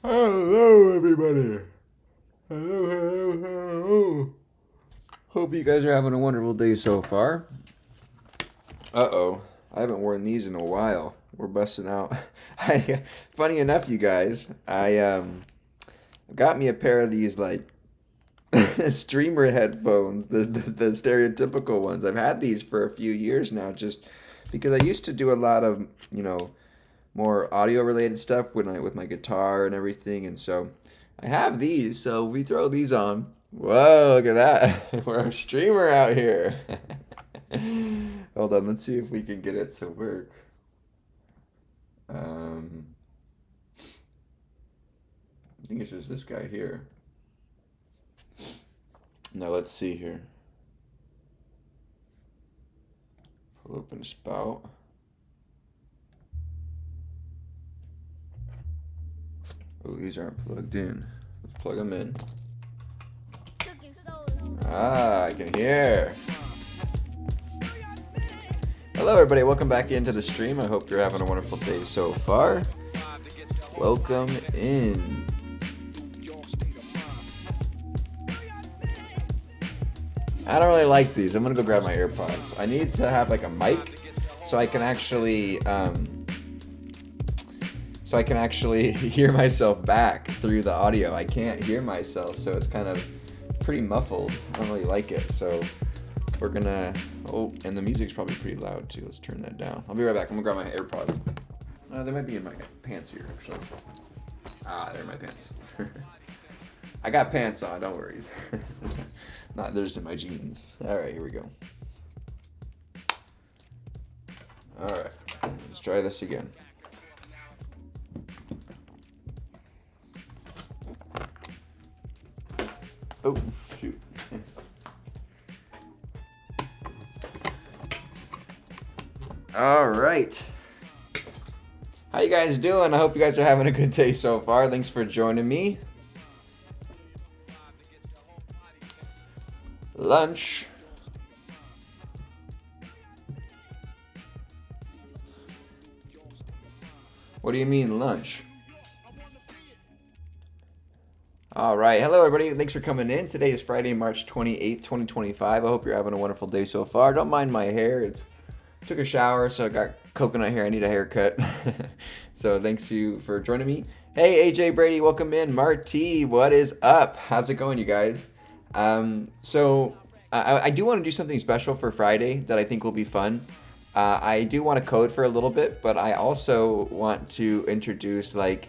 Hello, everybody. Hello. Hope you guys are having a wonderful day so far. Uh-oh. I haven't worn these in a while. We're busting out. Funny enough, you guys, I got me a pair of these like streamer headphones, the stereotypical ones. I've had these for a few years now, just because I used to do a lot of more audio related stuff with my guitar and everything, and so I have these. So we throw these on. Whoa, look at that! We're a streamer out here. Hold on, let's see if we can get it to work. Um, I think it's just this guy here. Now let's see here. Pull open a spout. Oh, these aren't plugged in. Let's plug them in. Ah, I can hear. Hello, everybody. Welcome back into the stream. I hope you're having a wonderful day so far. Welcome in. I don't really like these. I'm gonna go grab my AirPods. I need to have like a mic so I can actually hear myself back through the audio. I can't hear myself, so it's kind of pretty muffled. I don't really like it. So we're gonna, oh, and the music's probably pretty loud too. Let's turn that down. I'll be right back. I'm gonna grab my AirPods. They might be in my pants here, actually. Ah, they're in my pants. I got pants on, don't worry. Not theirs in my jeans. All right, here we go. All right, let's try this again. Oh, shoot. All right. How you guys doing? I hope you guys are having a good day so far. Thanks for joining me. Lunch. What do you mean lunch? All right. Hello, everybody. Thanks for coming in. Today is Friday, March 28th, 2025. I hope you're having a wonderful day so far. Don't mind my hair. Took a shower, so I got coconut hair. I need a haircut. So thanks you for joining me. Hey, AJ Brady, welcome in. Marty, what is up? How's it going, you guys? I do want to do something special for Friday that I think will be fun. I do want to code for a little bit, but I also want to introduce like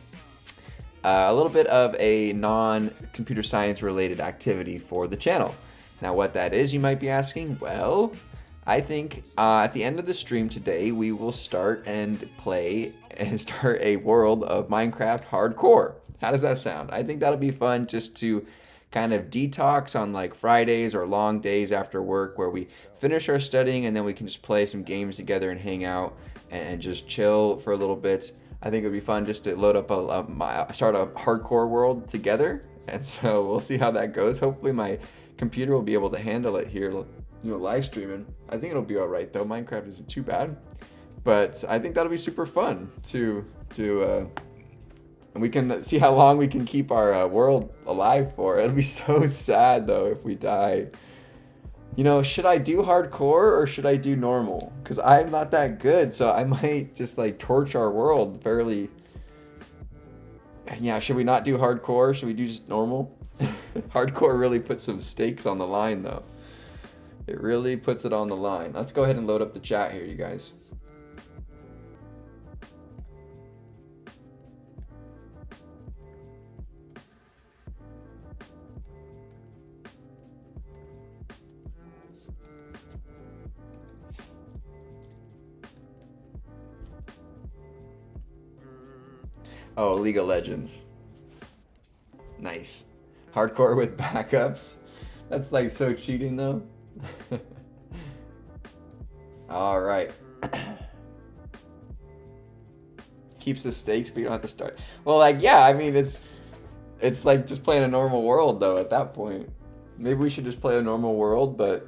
a little bit of a non-computer science related activity for the channel. Now, what that is, you might be asking. Well, I think at the end of the stream today, we will start and play and start a world of Minecraft hardcore. How does that sound? I think that'll be fun just to kind of detox on like Fridays or long days after work where we finish our studying and then we can just play some games together and hang out and just chill for a little bit. I think it would be fun just to load up start a hardcore world together. And so we'll see how that goes. Hopefully my computer will be able to handle it here, live streaming. I think it'll be all right though. Minecraft isn't too bad, but I think that'll be super fun and we can see how long we can keep our world alive for. It'll be so sad though if we die. Should I do hardcore or should I do normal? Because I'm not that good, so I might just like torch our world fairly. Yeah, should we not do hardcore? Should we do just normal? Hardcore really puts some stakes on the line though. It really puts it on the line. Let's go ahead and load up the chat here, you guys. Oh, League of Legends. Nice. Hardcore with backups. That's like so cheating though. All right. Keeps the stakes, but you don't have to start. Well, like, yeah, I mean, it's like just playing a normal world though at that point. Maybe we should just play a normal world, but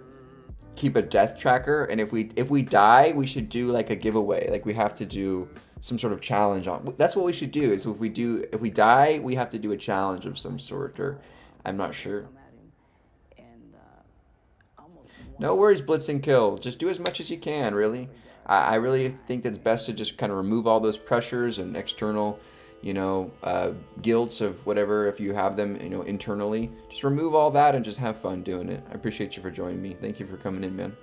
keep a death tracker. And if we die, we should do like a giveaway. Like we have to do some sort of challenge on. That's what we should do. Is if we die, we have to do a challenge of some sort, or I'm not sure. No worries, Blitz and Kill. Just do as much as you can, really. I really think it's best to just kind of remove all those pressures and external, guilts of whatever, if you have them, internally. Just remove all that and just have fun doing it. I appreciate you for joining me. Thank you for coming in, man.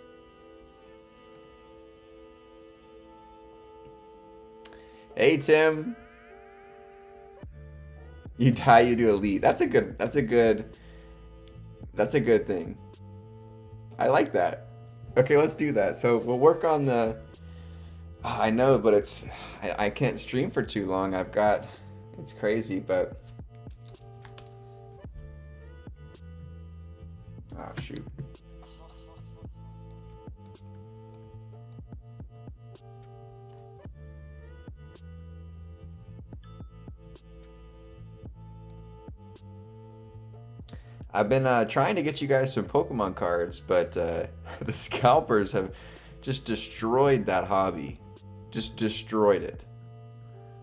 Hey, Tim. You die, you do Elite. That's a good thing. I like that. Okay, let's do that. So we'll work on the... Oh, I know, but I can't stream for too long. It's crazy, but... Oh, shoot. I've been trying to get you guys some Pokemon cards, but the scalpers have just destroyed that hobby. Just destroyed it.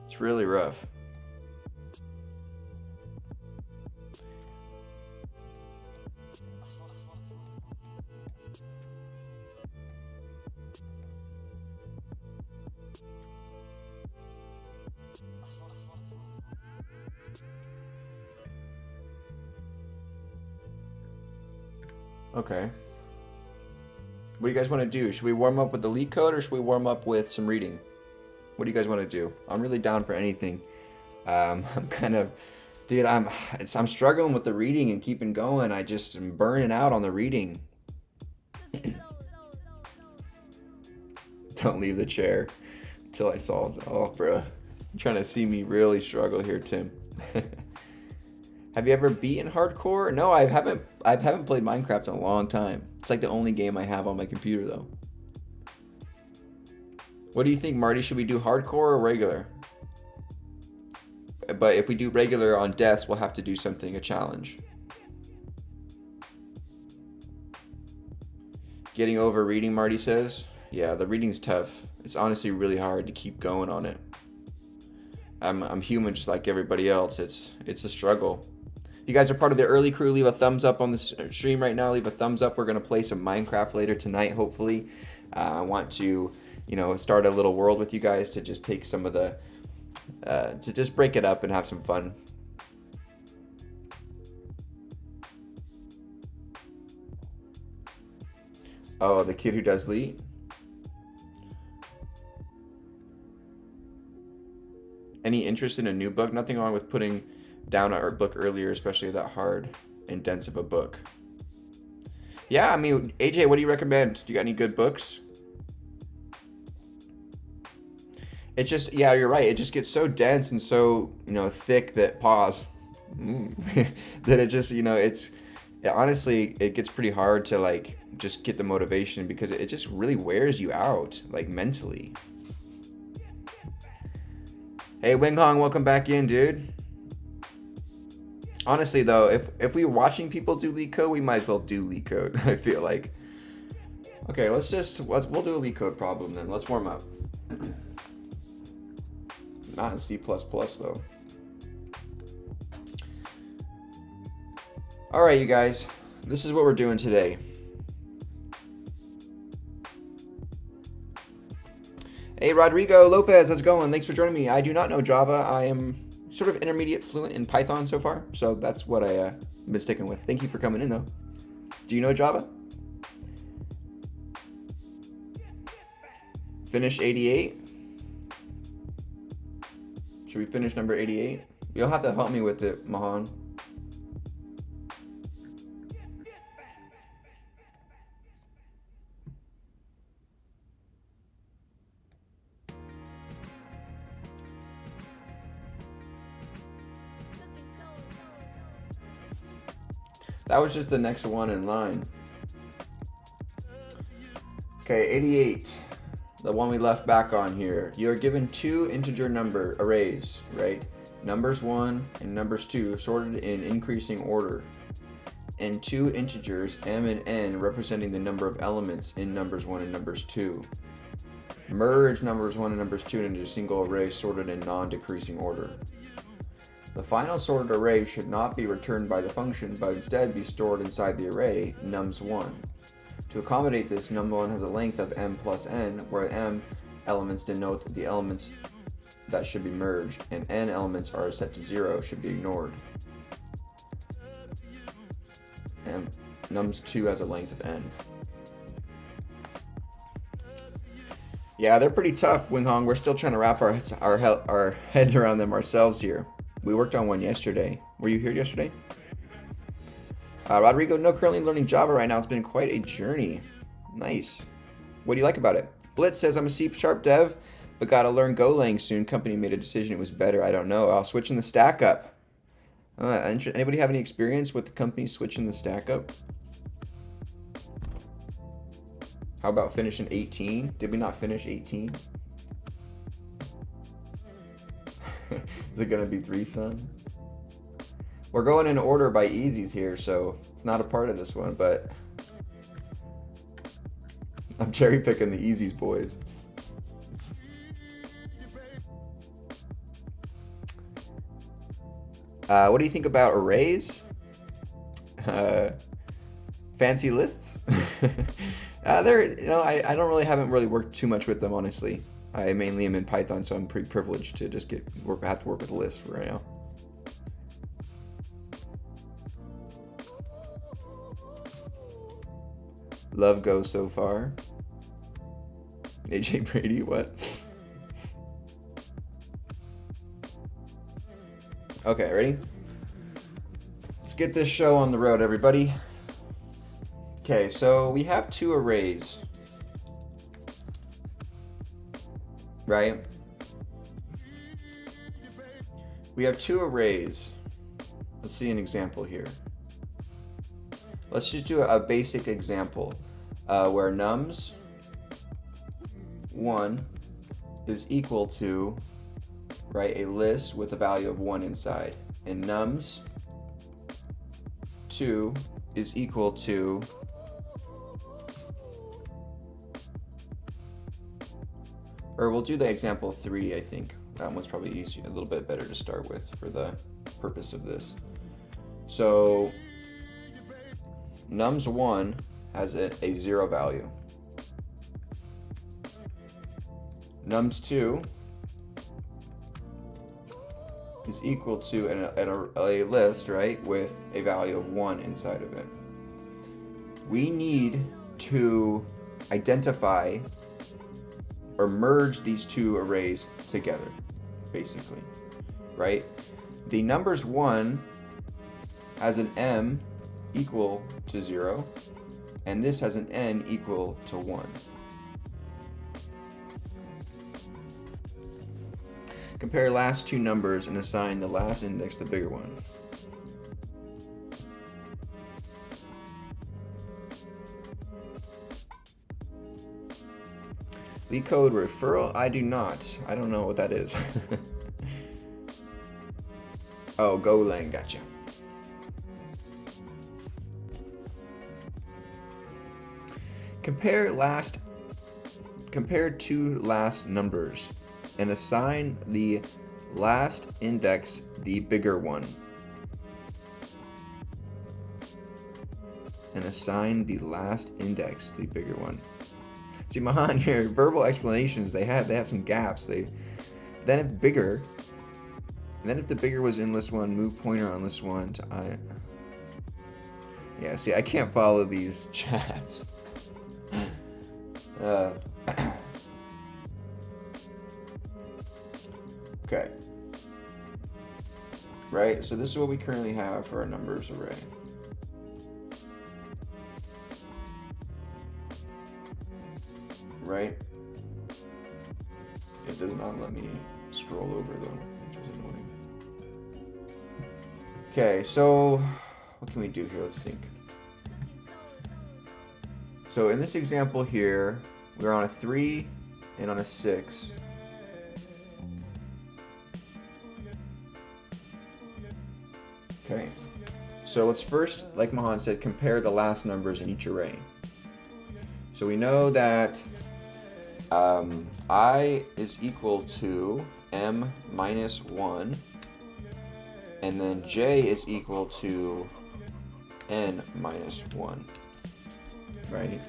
It's really rough. Okay. What do you guys want to do? Should we warm up with the Leet code, or should we warm up with some reading? What do you guys want to do? I'm really down for anything. I'm kind of, dude, I'm struggling with the reading and keeping going. I just am burning out on the reading. Don't leave the chair until I solve it. Oh, bro. You're trying to see me really struggle here, Tim. Have you ever beaten hardcore? No, I haven't played Minecraft in a long time. It's like the only game I have on my computer, though. What do you think, Marty? Should we do hardcore or regular? But if we do regular on deaths, we'll have to do something, a challenge. Getting over reading, Marty says. Yeah, the reading's tough. It's honestly really hard to keep going on it. I'm human just like everybody else. It's a struggle. If you guys are part of the early crew, leave a thumbs up on the stream right now. Leave a thumbs up. We're going to play some Minecraft later tonight, hopefully. I want to, start a little world with you guys to just take some of the, to just break it up and have some fun. Oh, the kid who does Leet? Any interest in a new book? Nothing wrong with putting down a book earlier, especially that hard and dense of a book. Yeah, I mean, AJ, what do you recommend? Do you got any good books? It's just, yeah, you're right. It just gets so dense and so, thick that that it just, honestly, it gets pretty hard to just get the motivation because it just really wears you out, mentally. Hey, Wing Hong, welcome back in, dude. Honestly, though, if we were watching people do Leet code, we might as well do Leet code, I feel like. Okay, we'll do a Leet code problem then. Let's warm up. Not in C++, though. All right, you guys. This is what we're doing today. Hey, Rodrigo Lopez, how's it going? Thanks for joining me. I do not know Java. I am sort of intermediate fluent in Python so far, so that's what I've been sticking with. Thank you for coming in, though. Do you know Java? Finish 88? Should we finish number 88? You'll have to help me with it, Mahan. That was just the next one in line. Okay, 88. The one we left back on here. You're given two integer number arrays, right? Numbers 1 and numbers 2 sorted in increasing order. And two integers, m and n, representing the number of elements in numbers 1 and numbers 2. Merge numbers 1 and numbers 2 into a single array sorted in non-decreasing order. The final sorted array should not be returned by the function, but instead be stored inside the array nums1. To accommodate this, num1 has a length of m plus n, where m elements denote the elements that should be merged, and n elements are set to 0, should be ignored. And nums2 has a length of n. Yeah, they're pretty tough, Winghong. We're still trying to wrap our heads around them ourselves here. We worked on one yesterday. Were you here yesterday? Rodrigo, no, currently learning Java right now. It's been quite a journey. Nice. What do you like about it? Blitz says, I'm a C# dev, but gotta learn Golang soon. Company made a decision it was better. I don't know. I'll switch in the stack up. Anybody have any experience with the company switching the stack up? How about finishing 18? Did we not finish 18? Is it gonna be 3, son? We're going in order by easies here, so it's not a part of this one, but I'm cherry picking the easies, boys. What do you think about arrays? Fancy lists? I don't really haven't really worked too much with them, honestly. I mainly am in Python, so I'm pretty privileged to just have to work with a list for right now. Love Go so far. AJ Brady, what? Okay, ready? Let's get this show on the road, everybody. Okay, so we have 2 arrays, right? We have 2 arrays. Let's see an example here. Let's just do a basic example where nums1 is equal to, right, a list with a value of 1 inside, and nums2 is equal to or we'll do the example 3, I think. That one's probably easier, a little bit better to start with for the purpose of this. So nums1 has a 0 value. Nums2 is equal to a list, right, with a value of 1 inside of it. We need to identify or merge these 2 arrays together, basically, right? The numbers 1 has an m equal to 0, and this has an n equal to 1. Compare last 2 numbers and assign the last index to the bigger one. Leet code referral? I do not. I don't know what that is. Oh, Golang, gotcha. Compare 2 last numbers and assign the last index the bigger one. And assign the last index the bigger one. See, Mahan here, verbal explanations, they have some gaps. Then if bigger, then if the bigger was in list 1, move pointer on list 1 to I. Yeah, see, I can't follow these chats. Okay. Right, so this is what we currently have for our numbers array. Right? It does not let me scroll over though, which is annoying. Okay, so what can we do here? Let's think. So in this example here, we're on a 3 and on a 6. Okay, so let's first, like Mahan said, compare the last numbers in each array. So we know that I is equal to m minus 1, and then j is equal to n minus 1, right?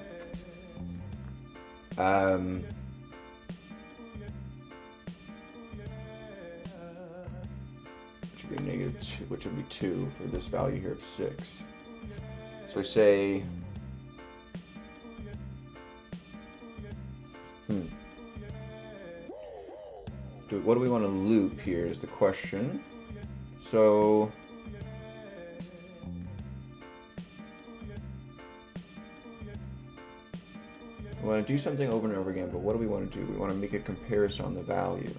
Which would be negative 2, which would be 2 for this value here of 6. So we say, what do we want to loop here is the question. So we want to do something over and over again, but what do we want to do? We want to make a comparison on the value.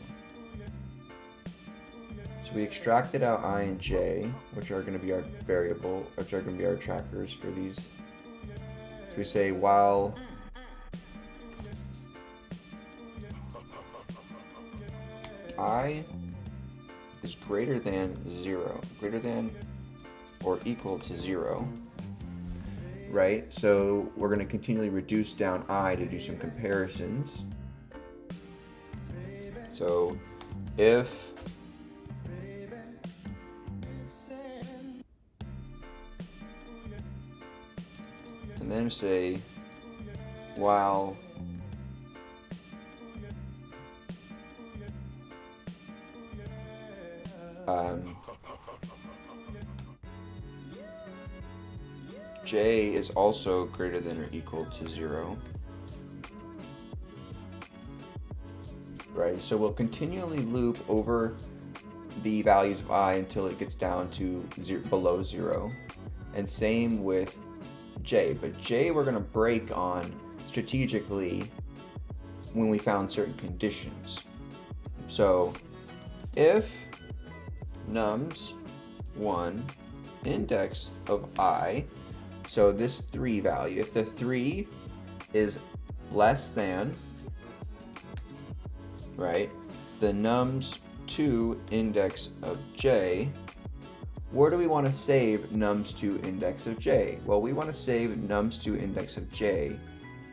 So we extracted out I and j, which are going to be our variable, which are going to be our trackers for these. So we say while I is greater than 0, greater than or equal to 0, right? So we're going to continually reduce down I to do some comparisons. So if and then say while j is also greater than or equal to 0, right? So we'll continually loop over the values of I until it gets down to below 0, and same with j. But j we're going to break on strategically when we found certain conditions. So if nums 1 index of I, so this 3 value, if the 3 is less than, right, the nums 2 index of j, where do we want to save nums 2 index of j? Well, we want to save nums 2 index of j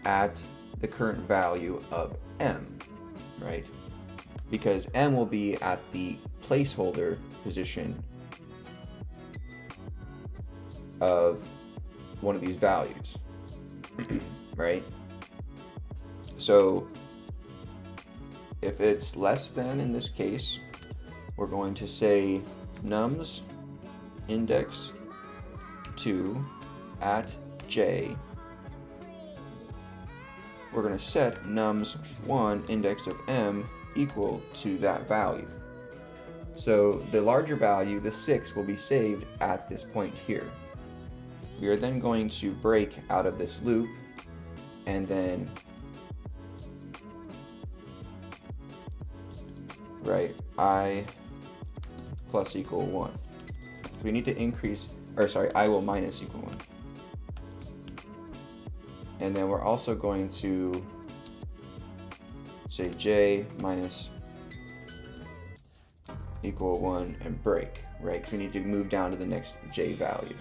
at the current value of m, right? Because m will be at the placeholder position of one of these values, right? So if it's less than, in this case, we're going to say nums index 2 at j. We're going to set nums 1 index of m equal to that value. So the larger value, the 6, will be saved at this point here. We are then going to break out of this loop and then, right, I plus equal 1. So we need to increase, or sorry, I will minus equal 1. And then we're also going to say j minus equal 1 and break, right? Because we need to move down to the next j value.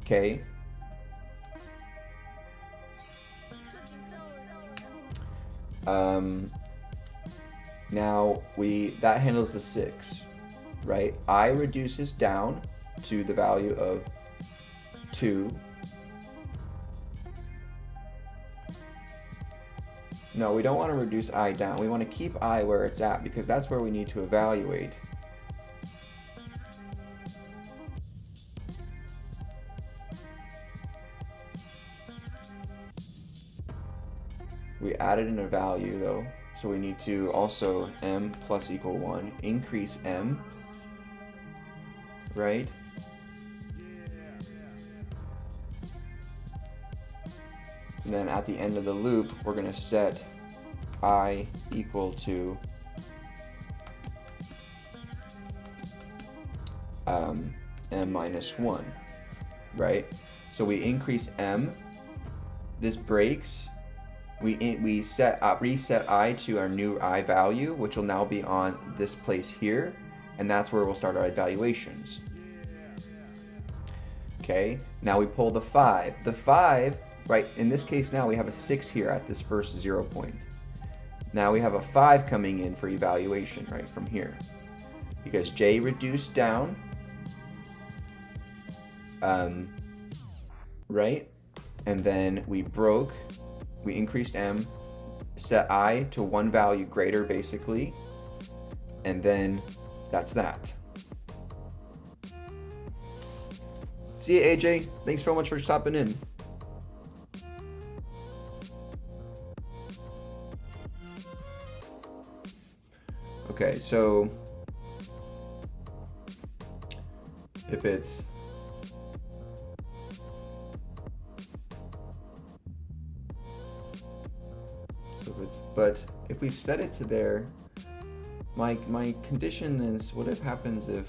Okay. Now that handles the 6, right? I reduces down to the value of 2. No, we don't want to reduce I down. We want to keep I where it's at because that's where we need to evaluate. We added in a value though, so we need to also m plus equal 1, increase m, right? And then at the end of the loop, we're going to set I equal to m minus 1, right? So we increase m, this breaks, we reset I to our new I value, which will now be on this place here, and that's where we'll start our evaluations. Okay, now we pull the 5. The 5 right? In this case now we have a 6 here at this first 0 point. Now we have a 5 coming in for evaluation, right, from here. Because j reduced down, right? And then we increased m, set I to one value greater, basically. And then that's that. See you, AJ. Thanks so much for stopping in. Okay, so if it's but if we set it to there, my condition is, what if happens if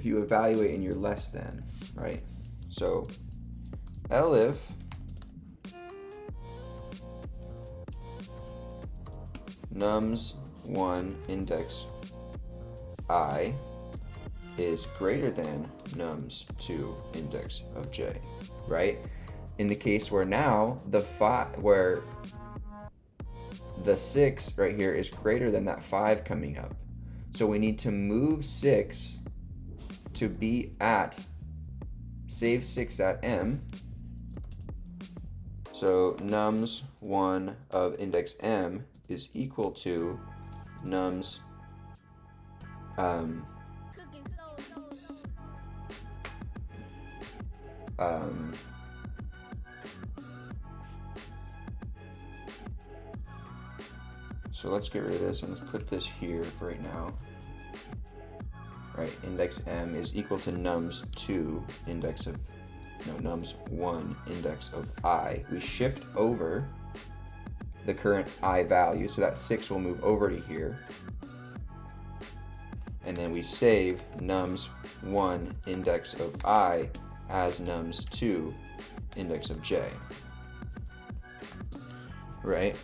you evaluate and you're less than, right? So elif nums1 index I is greater than nums2 index of j, right? In the case where now where the 6 right here is greater than that 5 coming up. So we need to move 6 to be at, save 6 at m. So nums1 of index m is equal to nums so let's get rid of this and let's put this here for right now. Right, index m is equal to nums2 index of, no, nums1 index of I. We shift over the current I value, so that 6 will move over to here. And then we save nums1 index of I as nums2 index of j, right?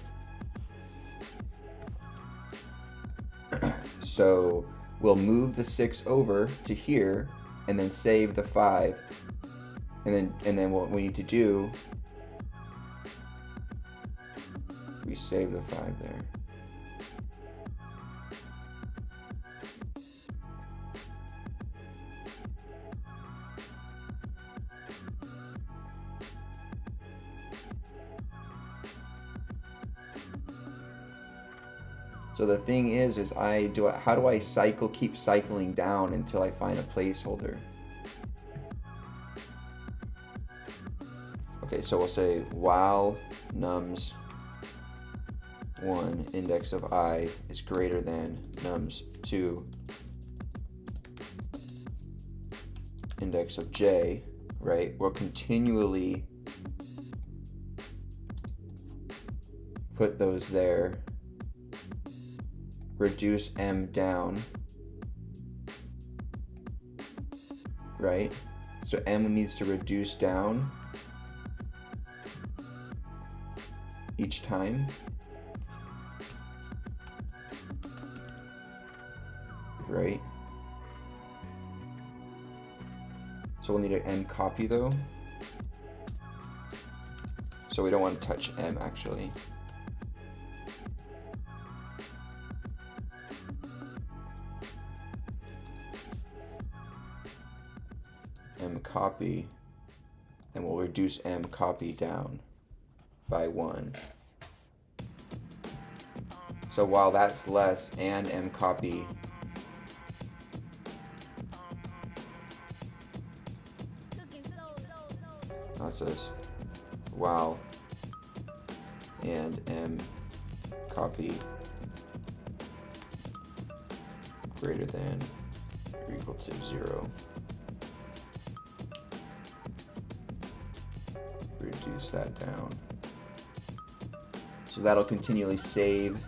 So we'll move the 6 over to here and then save the 5, and then what we need to do, we save the 5 there. So the thing is how do I keep cycling down until I find a placeholder? Okay, so we'll say while nums1 index of I is greater than nums2 index of j, right? We'll continually put those there, reduce m down, right? So m needs to reduce down each time, right? So we'll need an m copy though. So we don't want to touch m actually. M copy, and we'll reduce m copy down by 1. So while that's less and m copy that says while and m copy greater than or equal to 0. Reduce that down. So that'll continually save,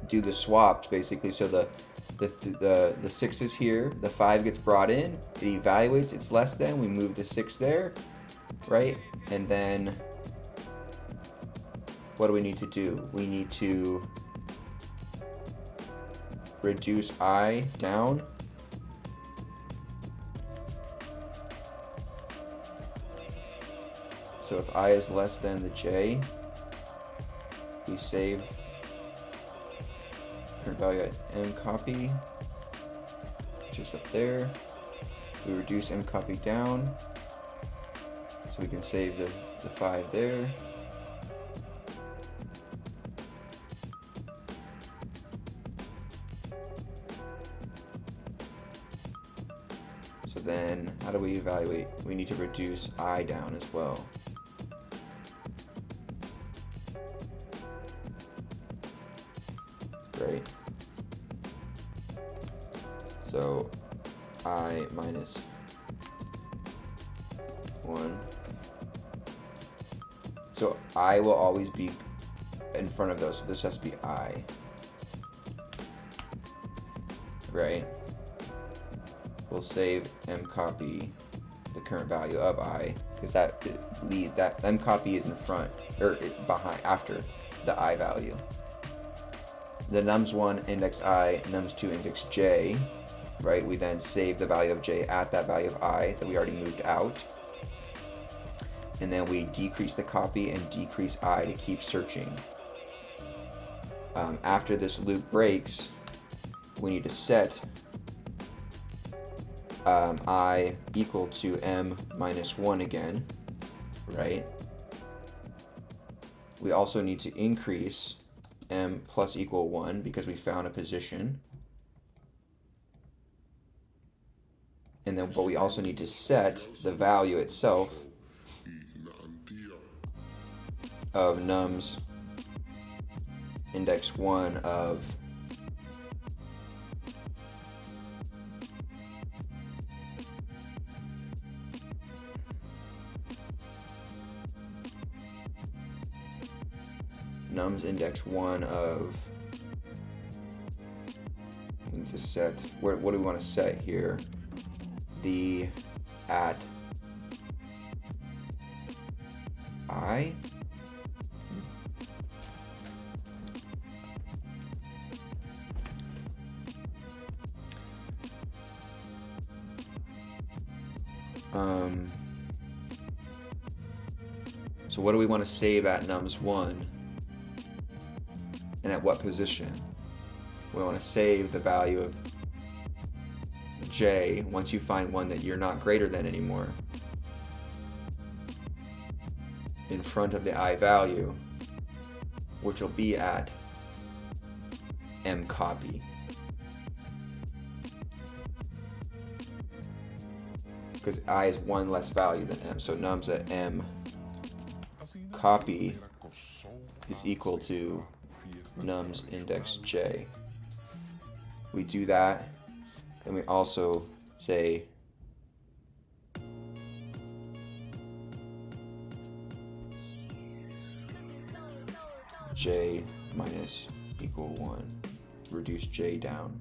do the swaps basically. So the 6 is here, the 5 gets brought in, it evaluates, it's less than, we move the 6 there, right? And then what do we need to do? We need to reduce I down So if I is less than the j, we save current value at m copy, which is up there. We reduce m copy down, so we can save the 5 there. So then, how do we evaluate? We need to reduce I down as well. Right? So, I minus 1. So I will always be in front of those, so this has to be I. Right? We'll save m copy the current value of I, because that m copy is in front, or behind, after the I value. The nums1 index I, nums2 index j, right? We then save the value of j at that value of I that we already moved out. And then we decrease the copy and decrease I to keep searching. After this loop breaks, we need to set I equal to m minus 1 again, right? We also need to increase m plus equal 1 because we found a position. And then, but we also need to set the value itself of nums index 1 of nums index 1 of, we need to set, what do we want to set here? The at I? So what do we want to save at nums1? And at what position? We want to save the value of j once you find one that you're not greater than anymore in front of the I value, which will be at m copy. Because I is one less value than m, so nums at m copy is equal to nums index j. We do that, and we also say j minus equal 1. Reduce j down.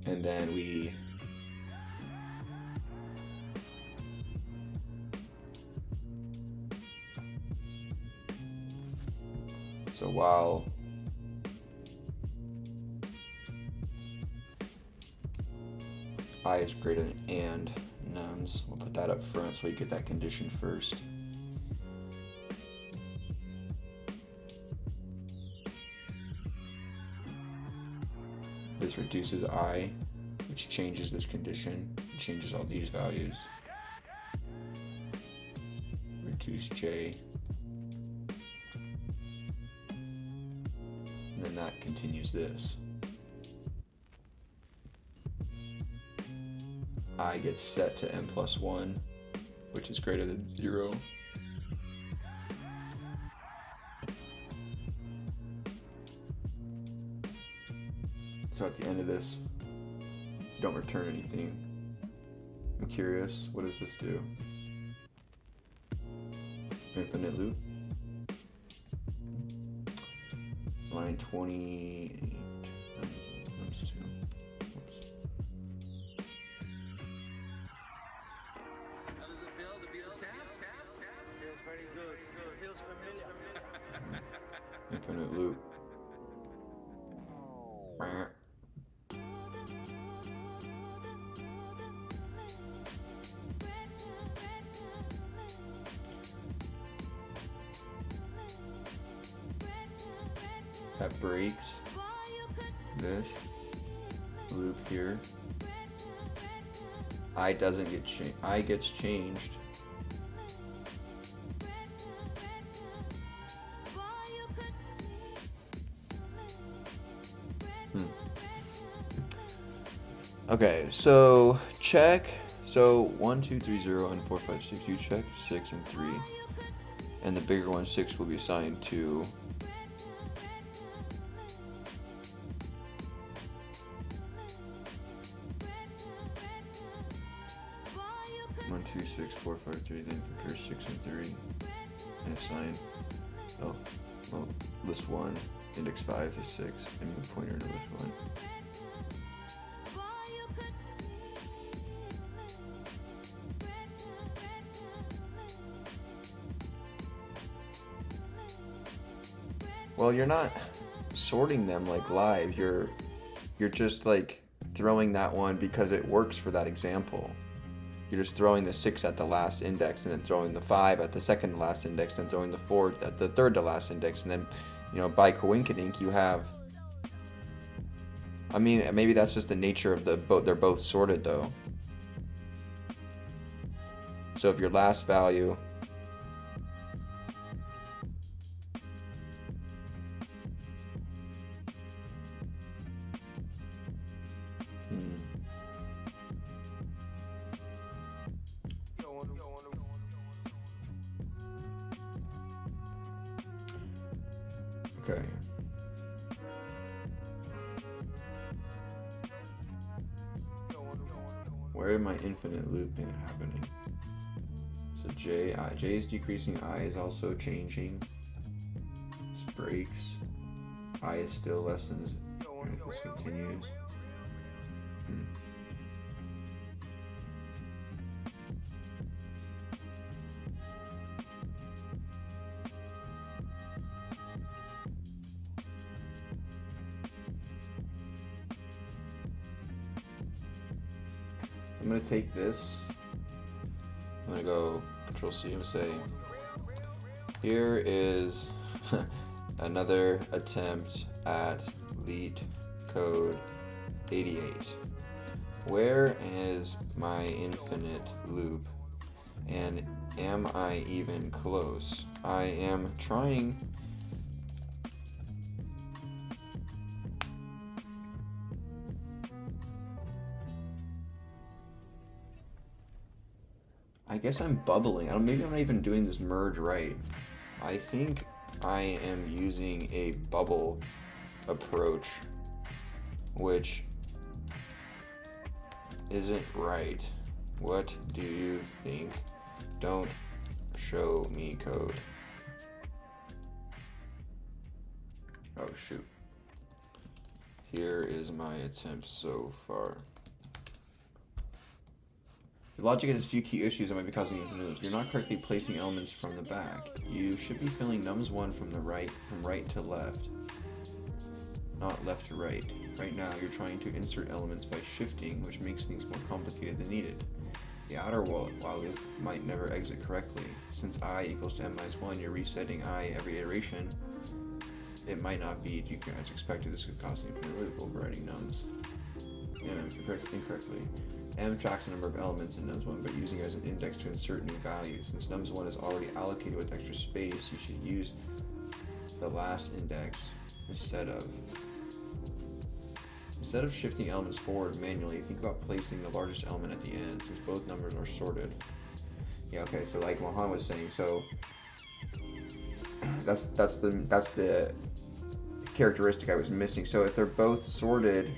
And then we so while I is greater than and nums, we'll put that up front so we get that condition first. This reduces I, which changes this condition, changes all these values. Reduce j. And then that continues this. I gets set to m plus 1, which is greater than 0. So at the end of this, you don't return anything. I'm curious, what does this do? Infinite loop. Line 28. Oops. Infinite loop. That breaks this loop here. I doesn't get changed. I gets changed. Okay, so check. So 1, 2, 3, 0, and 4, 5, 6. You check 6 and 3, and the bigger one 6 will be assigned to. 1, 2, 6, 4, 5, 3. Then compare 6 and 3, and assign. Oh, well, list 1, index 5 to 6, and move pointer to list 1. Well, you're not sorting them like live. You're just like throwing that one because it works for that example. You're just throwing the 6 at the last index, and then throwing the 5 at the second to last index, and throwing the 4 at the third to last index, and then, you know, by coincidence you have. I mean, maybe that's just the nature of the both. They're both sorted though. So if your last value. Okay. Where am I infinite looping happening? So J is decreasing, I is also changing. This breaks. I is still less than. Right, this continues. I'm going to take this, I'm going to go Control C and say, here is another attempt at Leet code 88. Where is my infinite loop? And am I even close? I am trying. I guess I'm bubbling. Maybe I'm not even doing this merge right. I think I am using a bubble approach, which isn't right. What do you think? Don't show me code. Oh shoot. Here is my attempt so far. The logic has a few key issues that might be causing infinite loops. You're not correctly placing elements from the back. You should be filling nums1 from right to left, not left to right. Right now, you're trying to insert elements by shifting, which makes things more complicated than needed. The outer while loop might never exit correctly. Since I equals to n-1, you're resetting I every iteration. It might not be as expected. This could cause an infinite loop, overriding nums. Incorrectly. M tracks the number of elements in nums1, but using it as an index to insert new values. Since nums1 is already allocated with extra space, you should use the last index instead of shifting elements forward manually. Think about placing the largest element at the end, since both numbers are sorted. Yeah, okay, so like Mohan was saying, so that's the characteristic I was missing. So if they're both sorted,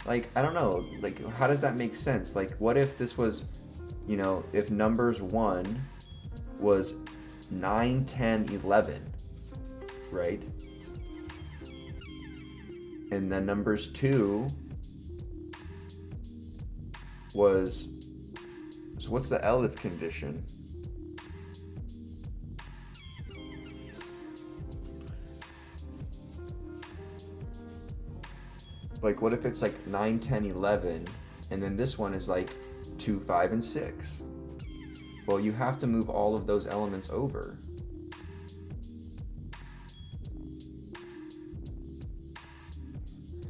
like, I don't know, like, how does that make sense? Like, what if this was, you know, if numbers 1 was 9, 10, 11, right? And then numbers 2 was, so what's the elif condition? Like, what if it's like 9, 10, 11, and then this one is like 2, 5, and 6? Well, you have to move all of those elements over.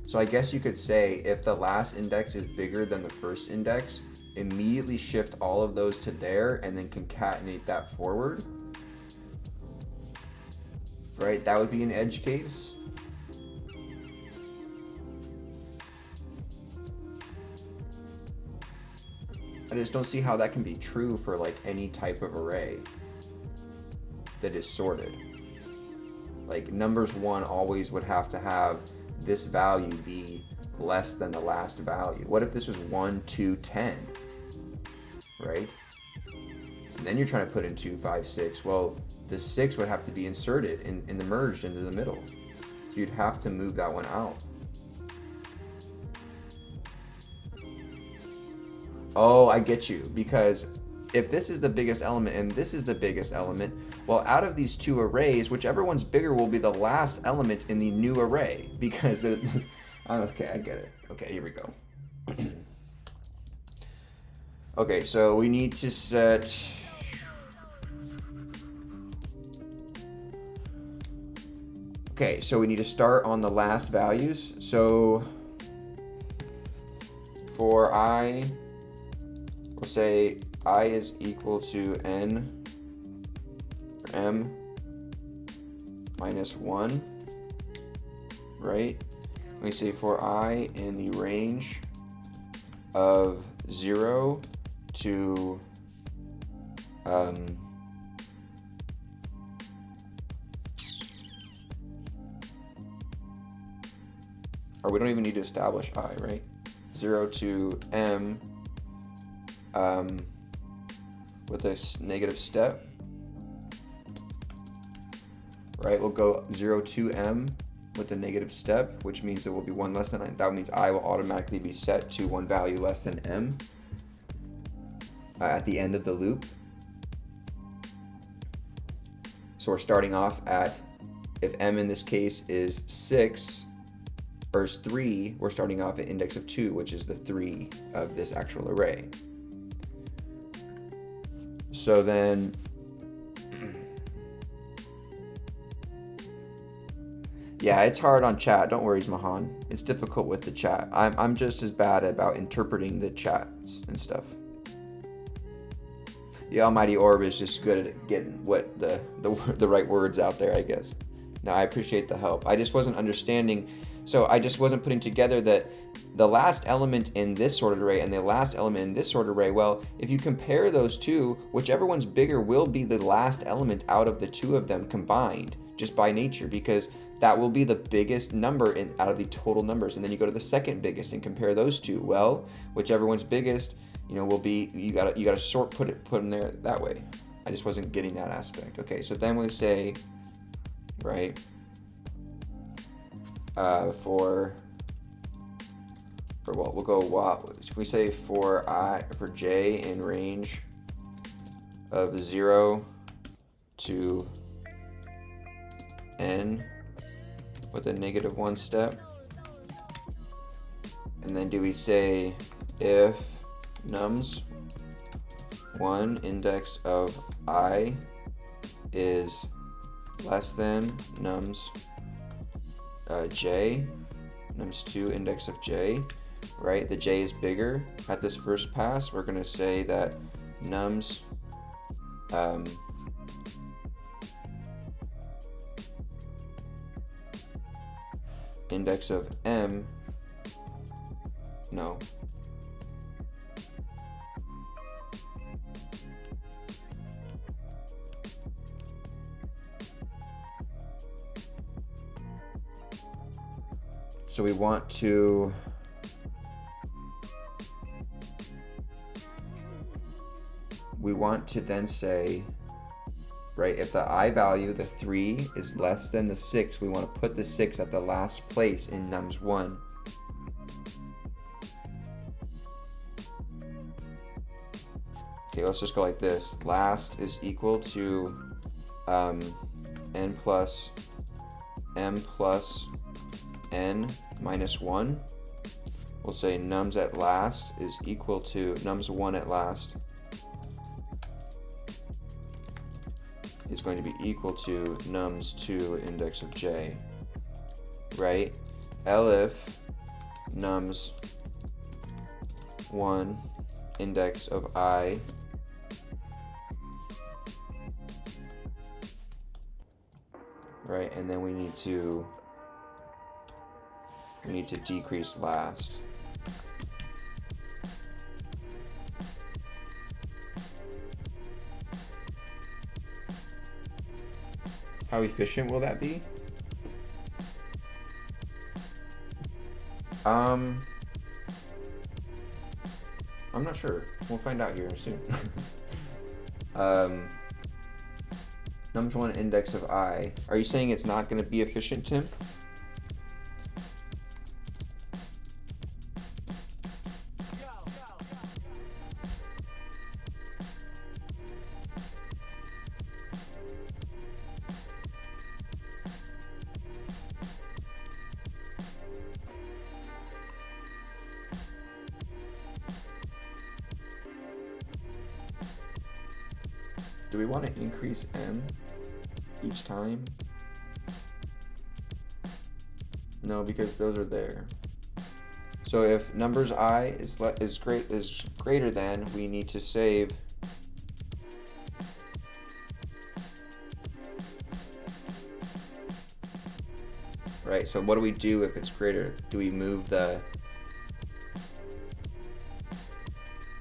So I guess you could say if the last index is bigger than the first index, immediately shift all of those to there and then concatenate that forward. Right? That would be an edge case. I just don't see how that can be true for like any type of array that is sorted. Like numbers 1 always would have to have this value be less than the last value. What if this was 1, 2, 10, right? And then you're trying to put in 2, 5, 6. Well, the 6 would have to be inserted in the merged into the middle. So you'd have to move that one out. Oh, I get you, because if this is the biggest element and this is the biggest element, well, out of these two arrays, whichever one's bigger will be the last element in the new array, because okay, I get it. Okay, here we go. Okay, so we need to set okay, so we need to start on the last values. So for I, we'll say I is equal to n or m minus 1, right? We say for I in the range of 0 to or we don't even need to establish I, right? 0 to m with this negative step, right? We'll go 0 to m with the negative step, which means there will be one less than I. That means I will automatically be set to one value less than m at the end of the loop. So we're starting off at, if m in this case is 6 or is 3, we're starting off at index of 2, which is the 3 of this actual array. So then yeah, it's hard on chat. Don't worry, Mahan. It's difficult with the chat. I'm just as bad about interpreting the chats and stuff. The almighty orb is just good at getting what the right words out there, I guess. No, I appreciate the help. I just wasn't understanding. So I just wasn't putting together that the last element in this sorted array and the last element in this sorted array, well, if you compare those two, whichever one's bigger will be the last element out of the two of them combined, just by nature, because that will be the biggest number out of the total numbers. And then you go to the second biggest and compare those two. Well, whichever one's biggest, will be, you gotta sort, put them there that way. I just wasn't getting that aspect. Okay, so then we say, right, for what, we'll go, we say for j in range of 0 to n with a negative 1 step. And then do we say if nums 1 index of I is less than nums j, nums 2 index of j, right? The j is bigger at this first pass. We're going to say that nums index of m, no. So we want to then say, right, if the I value, the 3, is less than the 6, we want to put the 6 at the last place in nums 1. Okay, let's just go like this. Last is equal to n plus m plus n minus 1. We'll say nums at last is equal to nums 1 at last is going to be equal to nums 2 index of j, right? Elif nums 1 index of I right, and then we need to decrease last. How efficient will that be? I'm not sure. We'll find out here soon. Nums 1 index of I. Are you saying it's not going to be efficient, Tim? Do we want to increase m each time? No, because those are there. So if numbers I is greater than, we need to save right. So what do we do if it's greater? Do we move the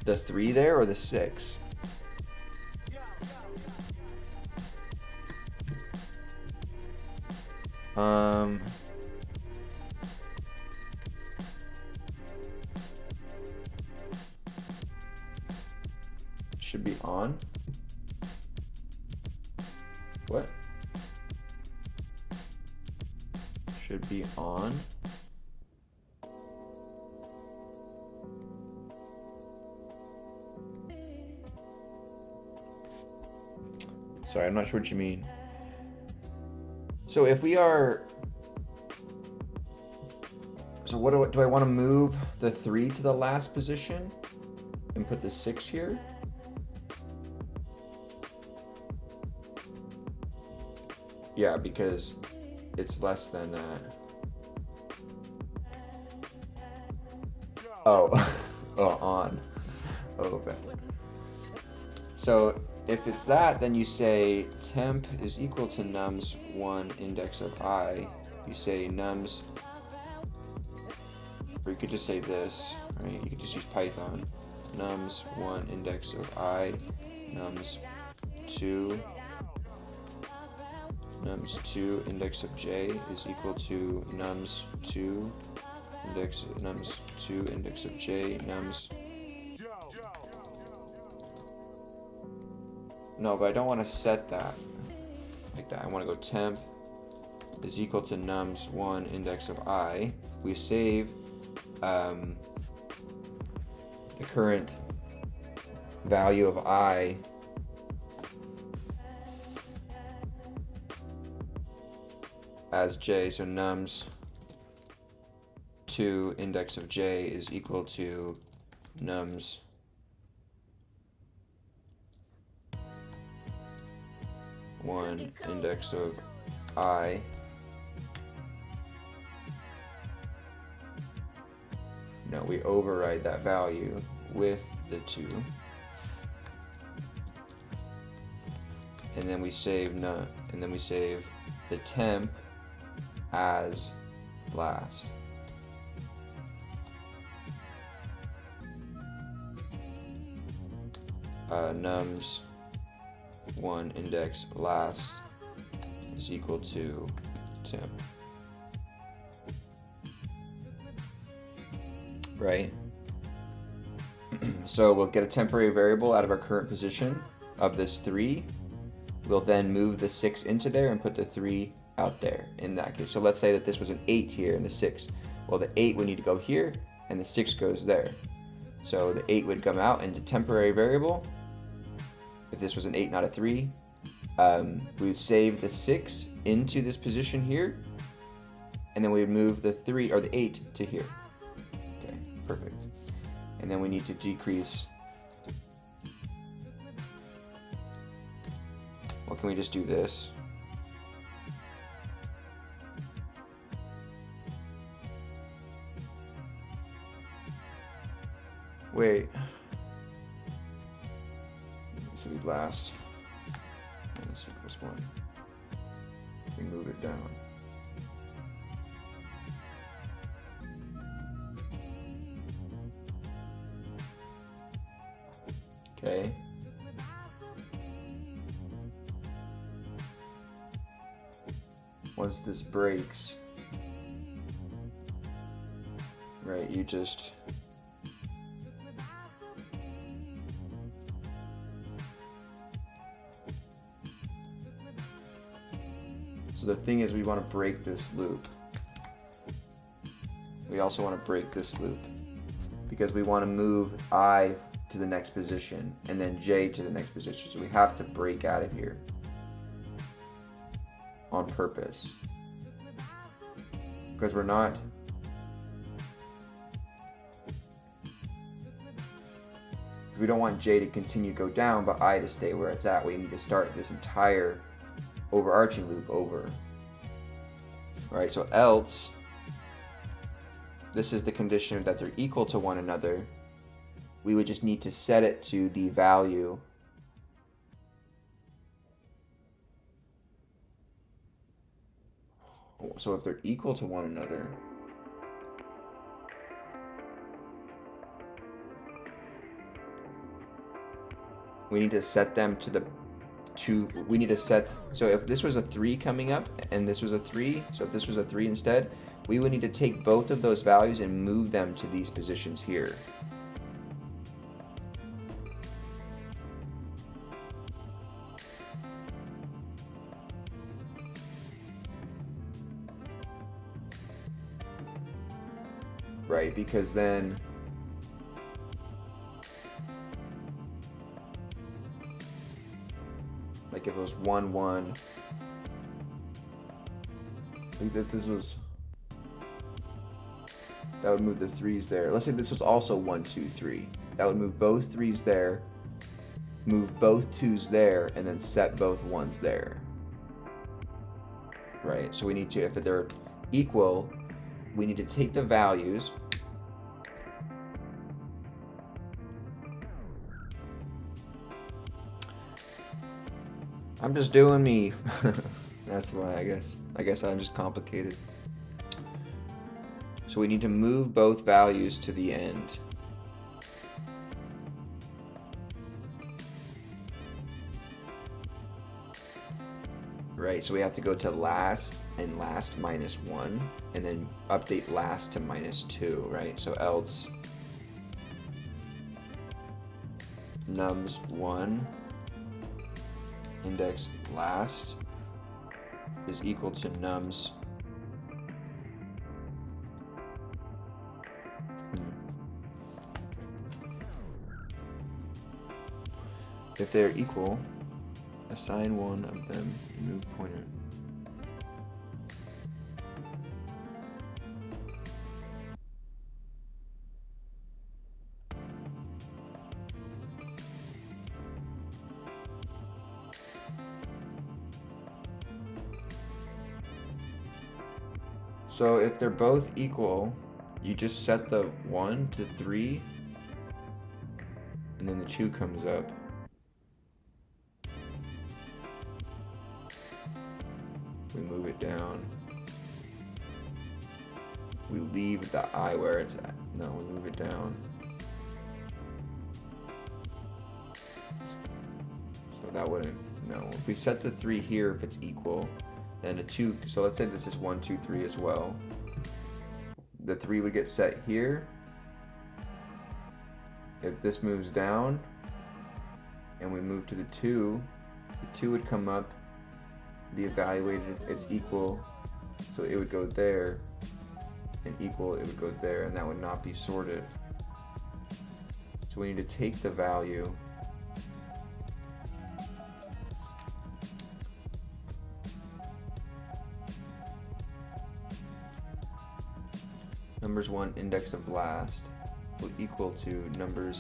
3 there or the 6? Should be on. What? Should be on. Sorry, I'm not sure what you mean. So if we are, so what do I want to move the 3 to the last position and put the 6 here? Yeah, because it's less than that. Oh, oh, on. Oh, okay. So if it's that, then you say temp is equal to nums 1 index of I. You say nums, or you could just say this, right? You could just use Python. Nums 1 index of I, nums 2 index of j is equal to nums 2 index of j nums. No, but I don't want to set that like that. I want to go temp is equal to nums 1 index of I. We save the current value of I as j, so nums 2 index of j is equal to nums 1 index of I no, we override that value with the 2, and then we save the temp as last. Nums 1 index last is equal to temp. Right? So we'll get a temporary variable out of our current position of this 3. We'll then move the 6 into there and put the 3 out there in that case. So let's say that this was an 8 here and the 6. Well, the 8 would need to go here and the 6 goes there. So the 8 would come out into temporary variable if this was an 8, not a 3, we would save the 6 into this position here, and then we would move the 3 or the 8 to here. Okay, perfect. And then we need to decrease. Well, can we just do this? Wait. This will be last. This equals 1. We move it down. Okay. Once this breaks, right, you just so the thing is, we want to break this loop. We also want to break this loop because we want to move I to the next position and then J to the next position. So we have to break out of here on purpose because we don't want J to continue to go down but I to stay where it's at. We need to start this entire overarching loop over. Alright, so else, this is the condition that they're equal to one another. We would just need to set it to the value so if they're equal to one another, we need to set them to the we need to set, so if this was a 3 coming up and this was a 3, so if this was a 3 instead, we would need to take both of those values and move them to these positions here. Right, because then like if it was 1, 1, like that this was, that would move the 3s there. Let's say this was also 1, 2, 3. That would move both 3s there, move both 2s there, and then set both 1s there. Right, so we need to, if they're equal, we need to take the values I'm just doing me. That's why I guess I'm just complicated. So we need to move both values to the end. Right, so we have to go to last and last minus 1 and then update last to minus 2, right? So else nums 1 index last is equal to nums if they're equal, assign one of them move pointer. So if they're both equal, you just set the 1 to 3, and then the 2 comes up. We move it down. We leave the I where it's at. No, we move it down. So that wouldn't, no. If we set the 3 here, if it's equal, then a 2, so let's say this is 1, 2, 3 as well. The 3 would get set here. If this moves down, and we move to the 2 would come up, be evaluated, it's equal, so it would go there, and equal, it would go there, and that would not be sorted. So we need to take the value numbers 1 index of last will equal to numbers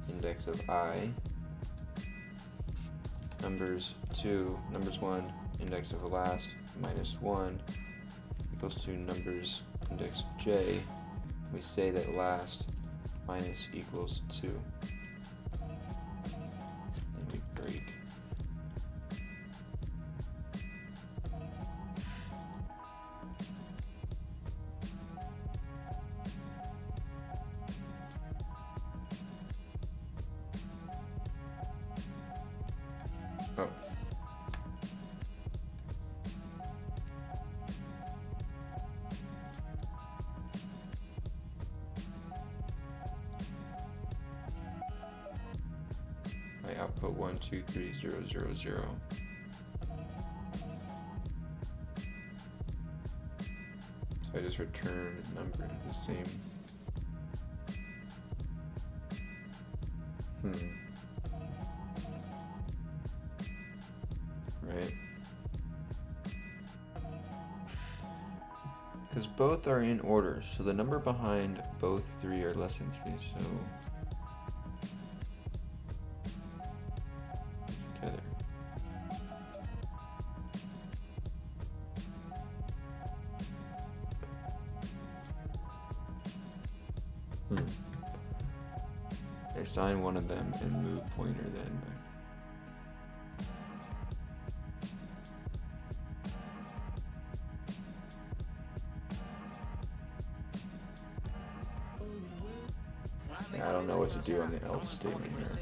index of I, numbers 1 index of last minus 1 equals to numbers index of j. We say that last minus equals 2. And we break. Oh. I output 1, 2, 3, 0, 0, 0. So I just return a number the same. Right? Because both are in order, so the number behind both 3 are less than 3, so together. Assign one of them and move pointer then back. I don't know what to do on the else statement here.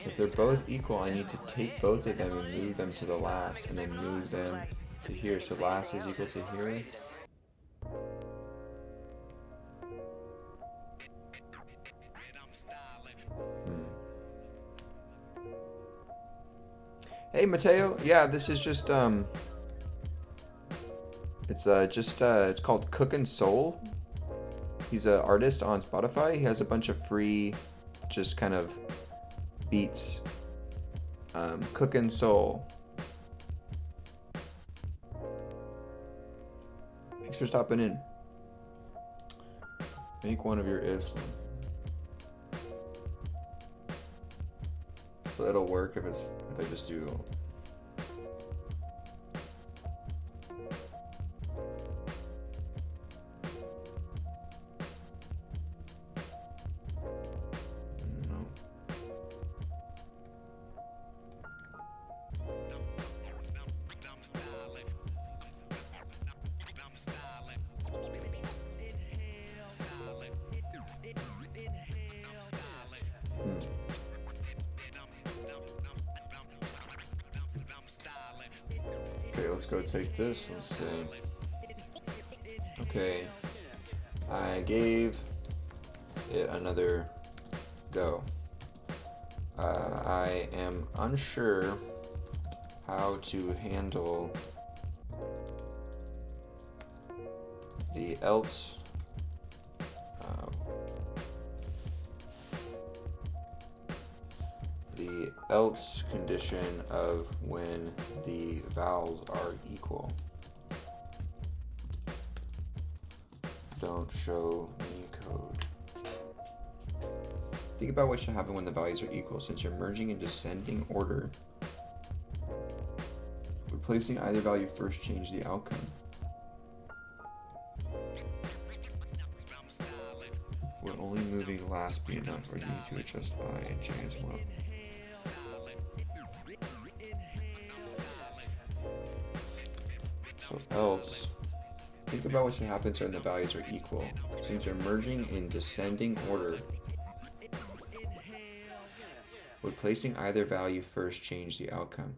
If they're both equal, I need to take both of them and move them to the last, and then move them to here. So last is equal to here. Hey Mateo, yeah, this is just it's called Cookin' Soul. He's an artist on Spotify. He has a bunch of free, just kind of beats. Cookin' Soul. Thanks for stopping in. Make one of your ifs. So it'll work if I just do. Okay, let's go take this. Let's see. Okay, I gave it another go. I am unsure how to handle the else condition of when the vowels are equal. Don't show me code. Think about what should happen when the values are equal. Since you're merging in descending order, replacing either value first change the outcome. Will only moving last be enough, or do you need to adjust I and J as well? So else, think about what should happen when the values are equal. Since you're merging in descending order, would placing either value first change the outcome?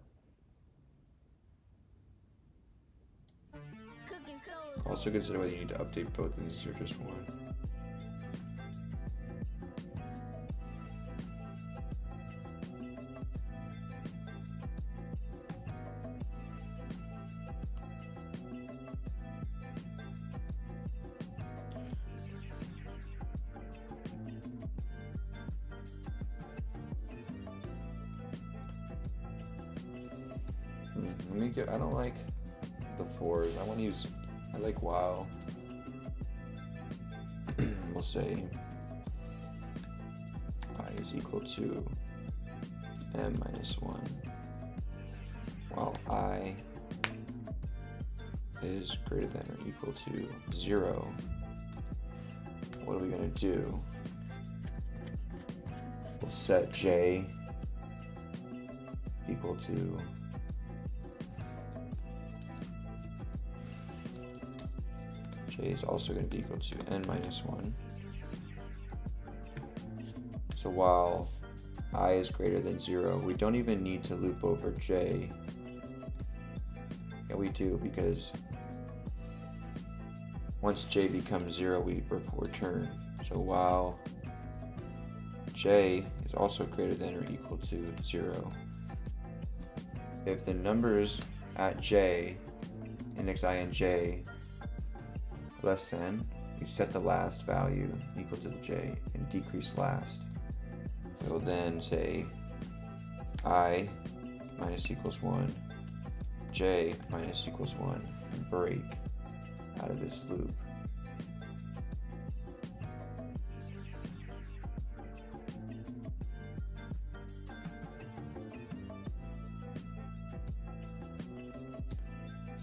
Also consider whether you need to update both of these or just one. I don't like the 4s. I want to use I like while. We'll say I is equal to m minus 1 while I is greater than or equal to 0. What are we going to do? We'll set j equal to j is also going to be equal to n minus 1. So while I is greater than 0, we don't even need to loop over j. Yeah, we do, because once j becomes 0, we return. So while j is also greater than or equal to 0, if the numbers at j, index I and j, less than, we set the last value equal to the j and decrease last. We'll then say I minus equals 1, j minus equals 1, and break out of this loop.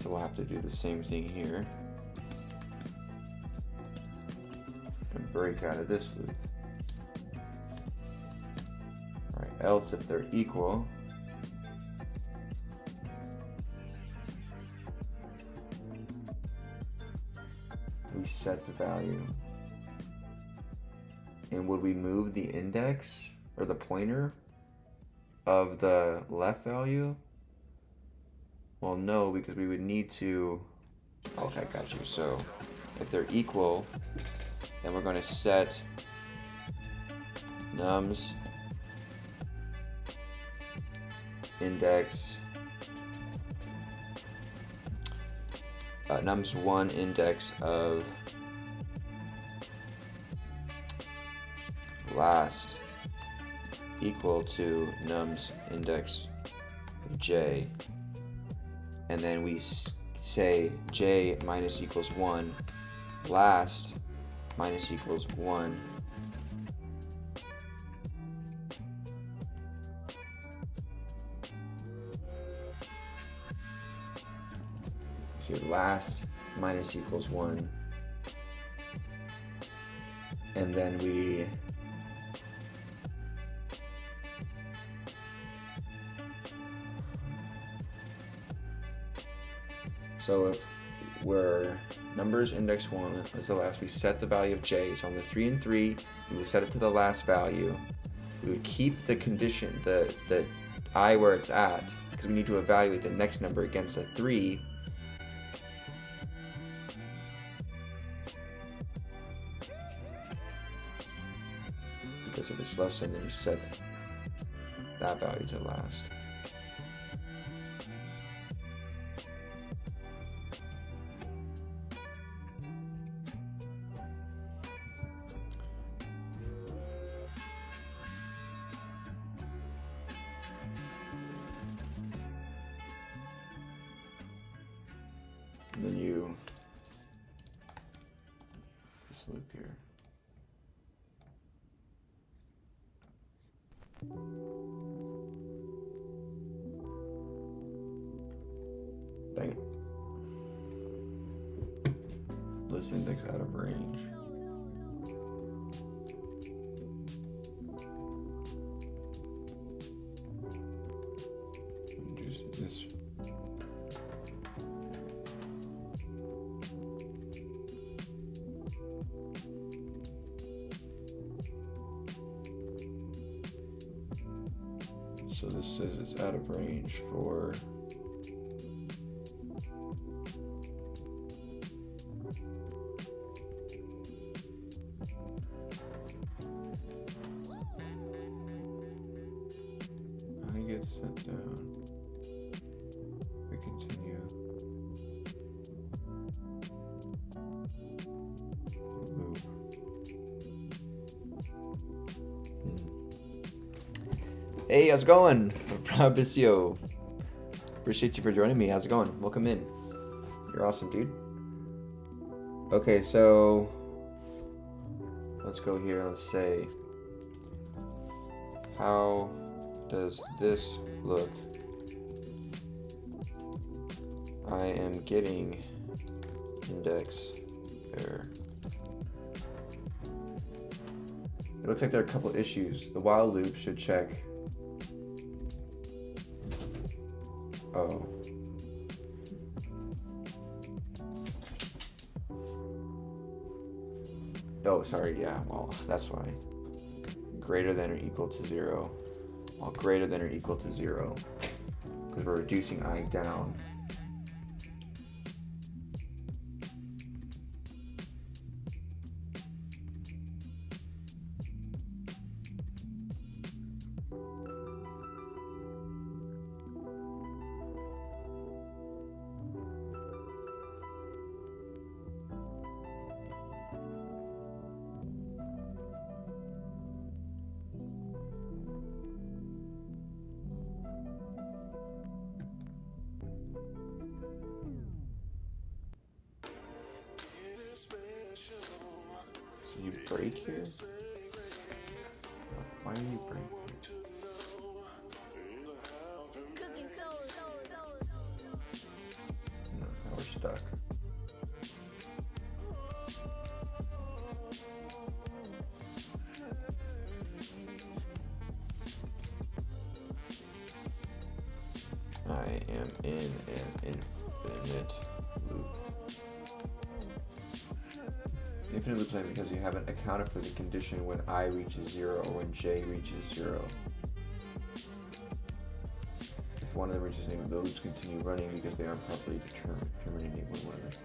So we'll have to do the same thing here and break out of this loop. All right, else if they're equal, we set the value. And would we move the index or the pointer of the left value? Well, no, because we would need to, okay, got you. So if they're equal, then we're going to set nums index, nums1 index of last equal to nums index of j, and then we say j minus equals 1, last minus equals 1, so last minus equals 1, and then we so if we're numbers index 1 as the last, we set the value of j. So on the 3 and 3, we would set it to the last value. We would keep the condition, the I where it's at, because we need to evaluate the next number against a 3. Because if it's less than, then we set that value to last. And then you this loop here. Dang it. This index out of range. Just this. So this says it's out of range for I get sent down. We continue. Loop. Hey, how's it going? Appreciate you for joining me. How's it going? Welcome in. You're awesome, dude. Okay, so let's go here. Let's say, how does this look? I am getting index error. It looks like there are a couple issues. The while loop should check. Oh. Oh, sorry, yeah, well, that's why. Greater than or equal to 0. Well, greater than or equal to 0. Because we're reducing I down. So you break here? Why do you break here? No, now we're stuck. I am in an infinite loop. Infinite loop time because you haven't accounted for the condition when I reaches 0 or when j reaches 0. If one of them reaches 0, the loops continue running because they aren't properly terminating when one of them.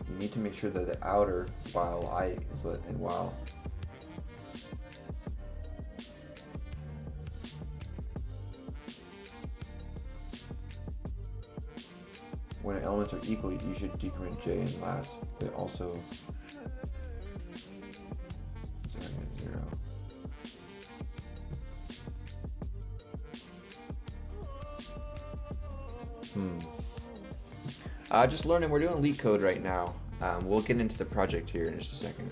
You need to make sure that the outer while I is lit and while when elements are equal, you should decrement j in last, but also 0. Just learning, we're doing Leet code right now. We'll get into the project here in just a second.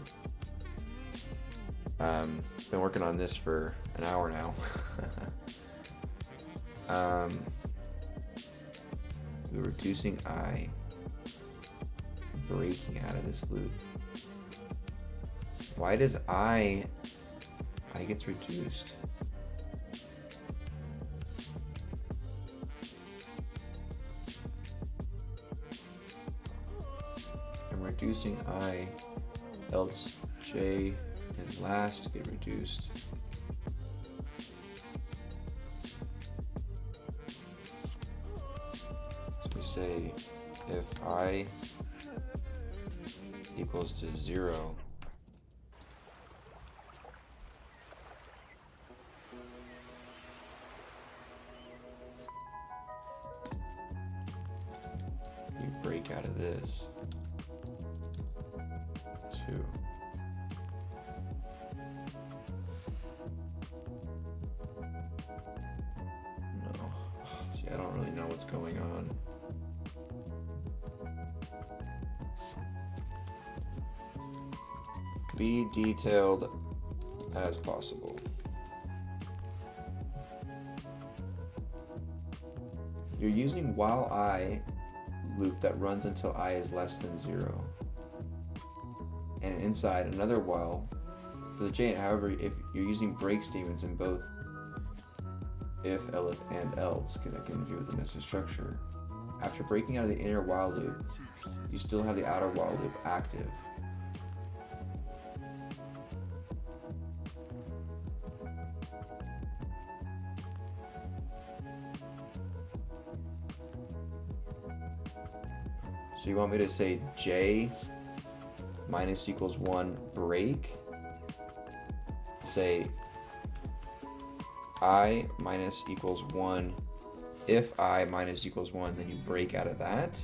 Been working on this for an hour now. We're reducing I, breaking out of this loop. Why does I gets reduced? I'm reducing I, else j and last get reduced. Say if I equals to 0, you break out of this 2. No, see, I don't really know what's going on. Be detailed as possible. You're using while I loop that runs until I is less than 0. And inside another while for the j. However, if you're using break statements in both if, elif, and else, that can view the message structure. After breaking out of the inner while loop, you still have the outer while loop active. So you want me to say j minus equals 1 break? Say I minus equals 1. If I minus equals 1, then you break out of that.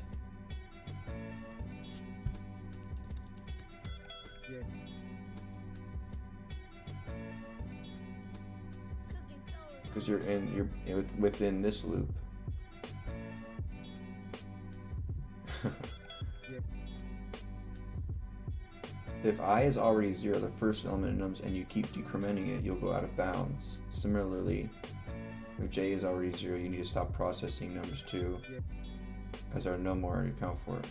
Because you're within this loop. If I is already 0, the first element of nums, and you keep decrementing it, you'll go out of bounds. Similarly, if j is already 0, you need to stop processing numbers 2, as our num will already account for it.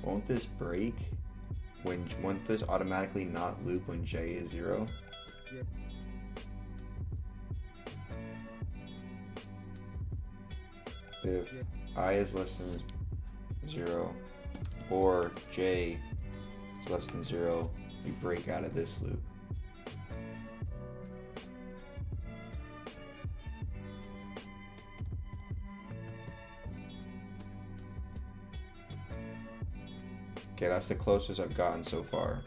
Won't this break? Won't this automatically not loop when j is 0? If I is less than 0 or j is less than 0, you break out of this loop. Okay, that's the closest I've gotten so far.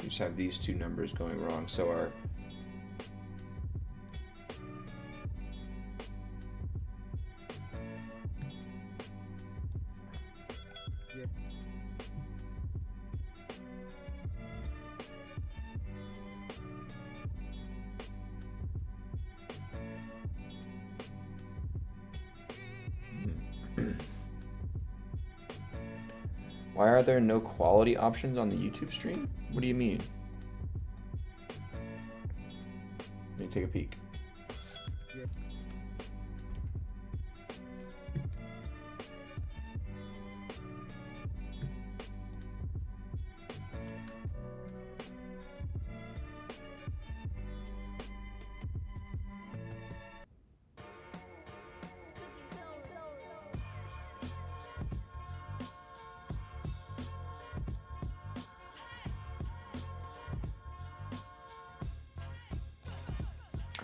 We just have these two numbers going wrong. So our Why are there no quality options on the YouTube stream? What do you mean? Let me take a peek.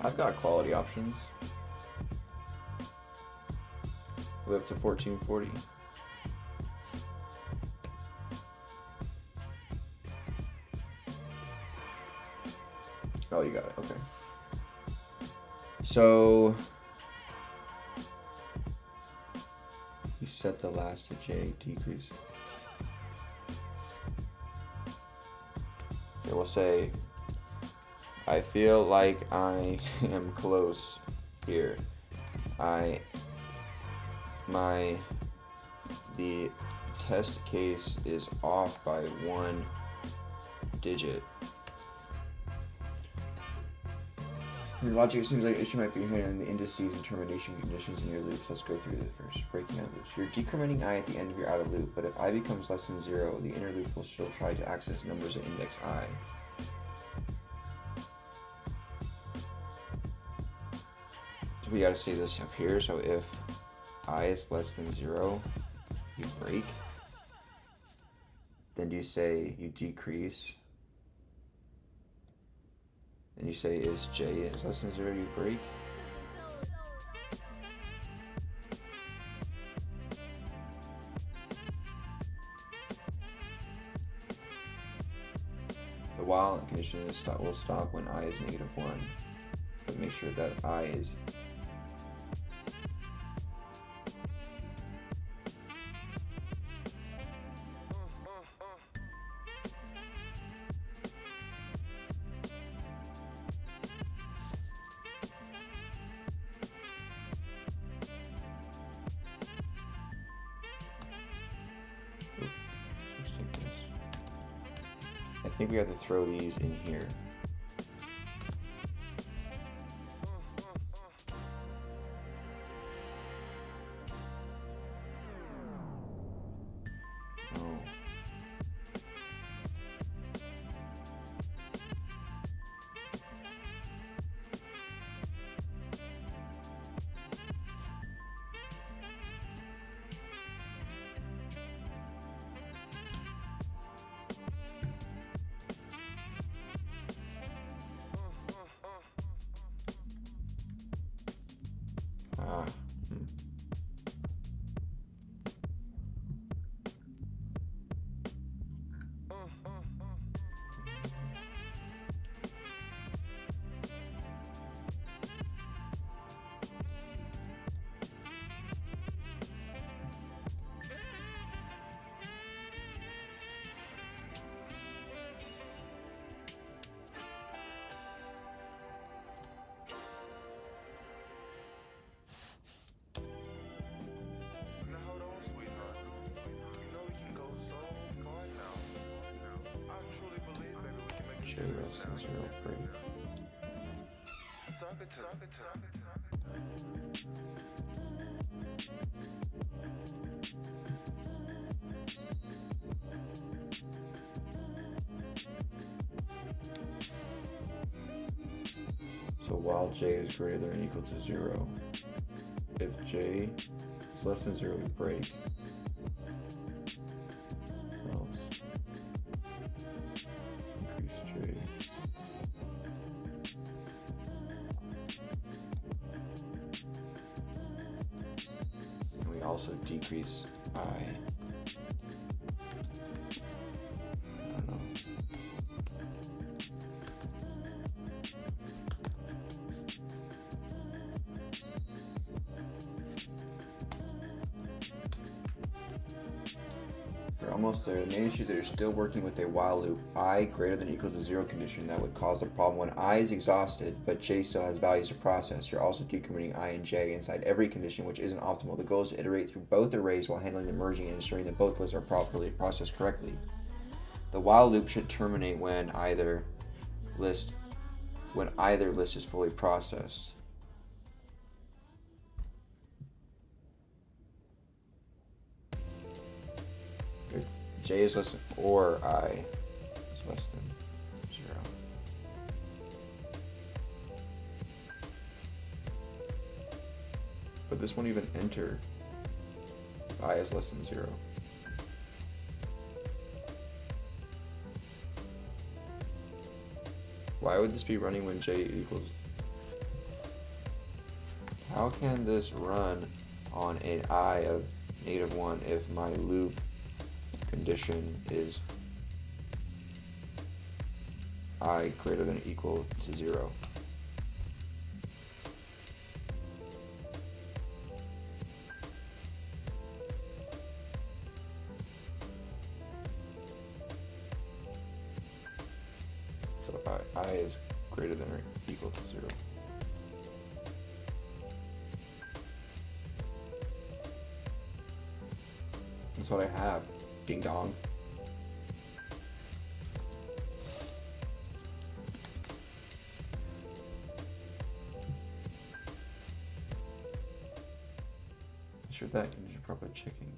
I've got quality options. We're up to 1440. Oh, you got it, okay. So you set the last to j decrease. Okay, we'll say I feel like I am close here. The test case is off by 1 digit. Your logic, it seems like the issue might be here in the indices and termination conditions in your loops. Let's go through the first breaking out loops. You're decrementing I at the end of your outer loop, but if I becomes less than 0, the inner loop will still try to access numbers at index I. We gotta say this up here. So if I is less than 0, you break. Then you say you decrease. And you say is j is less than 0, you break. The while condition will stop when I is -1. But make sure that I is I think we have to throw these in here. Oh. j less than 0 break. So while j is greater than or equal to 0, if j is less than 0, we break. Else, increase j. And we also decrease I. I don't know. They're almost there. The main issue is that you're still working with a while loop, I greater than or equal to 0 condition that would cause the problem when I is exhausted, but j still has values to process. You're also decrementing I and j inside every condition, which isn't optimal. The goal is to iterate through both arrays while handling the merging and ensuring that both lists are properly processed correctly. The while loop should terminate when either list is fully processed. If j is less than or I is less than 0. But this won't even enter if I is less than 0. Why would this be running when j equals? How can this run on an I of -1 if my loop condition is I greater than or equal to 0? So I is greater than or equal to 0. That's what I have. Ding dong. Sure that condition properly checking.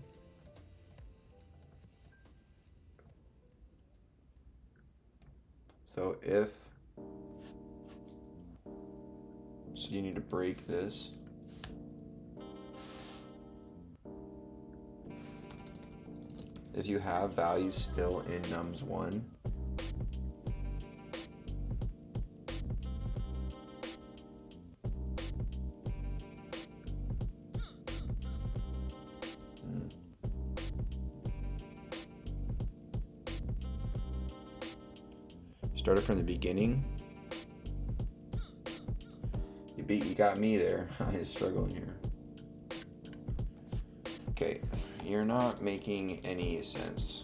So you need to break this. If you have values still in nums1, started from the beginning. You got me there. I'm struggling here. Okay, you're not making any sense.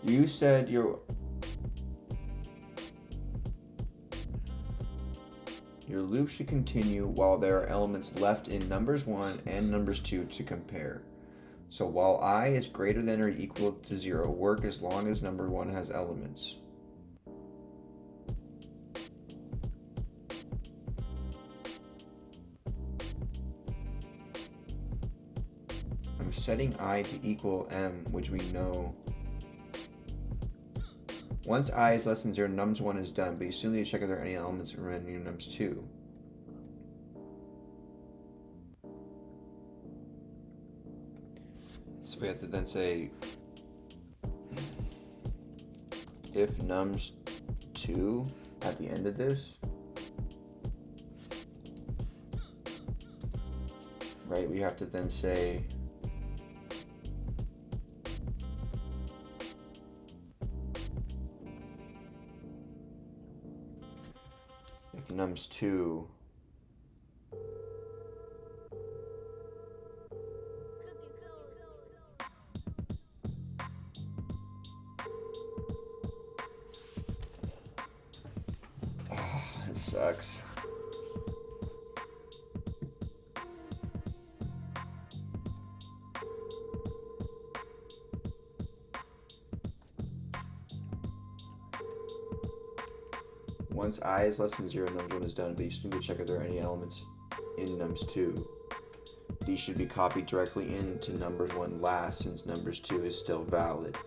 You said your loop should continue while there are elements left in numbers1 and numbers2 to compare. So while I is greater than or equal to 0, work as long as number1 has elements. I'm setting I to equal m, which we know. Once I is less than 0, nums1 is done, but you still need to check if there are any elements remaining in nums2. So we have to then say if nums2 at the end of this, right, we have to then say if nums2 it sucks. Once I is less than 0, nums1 is done, but you still need to check if there are any elements in nums2. These should be copied directly into numbers1 last, since numbers2 is still valid.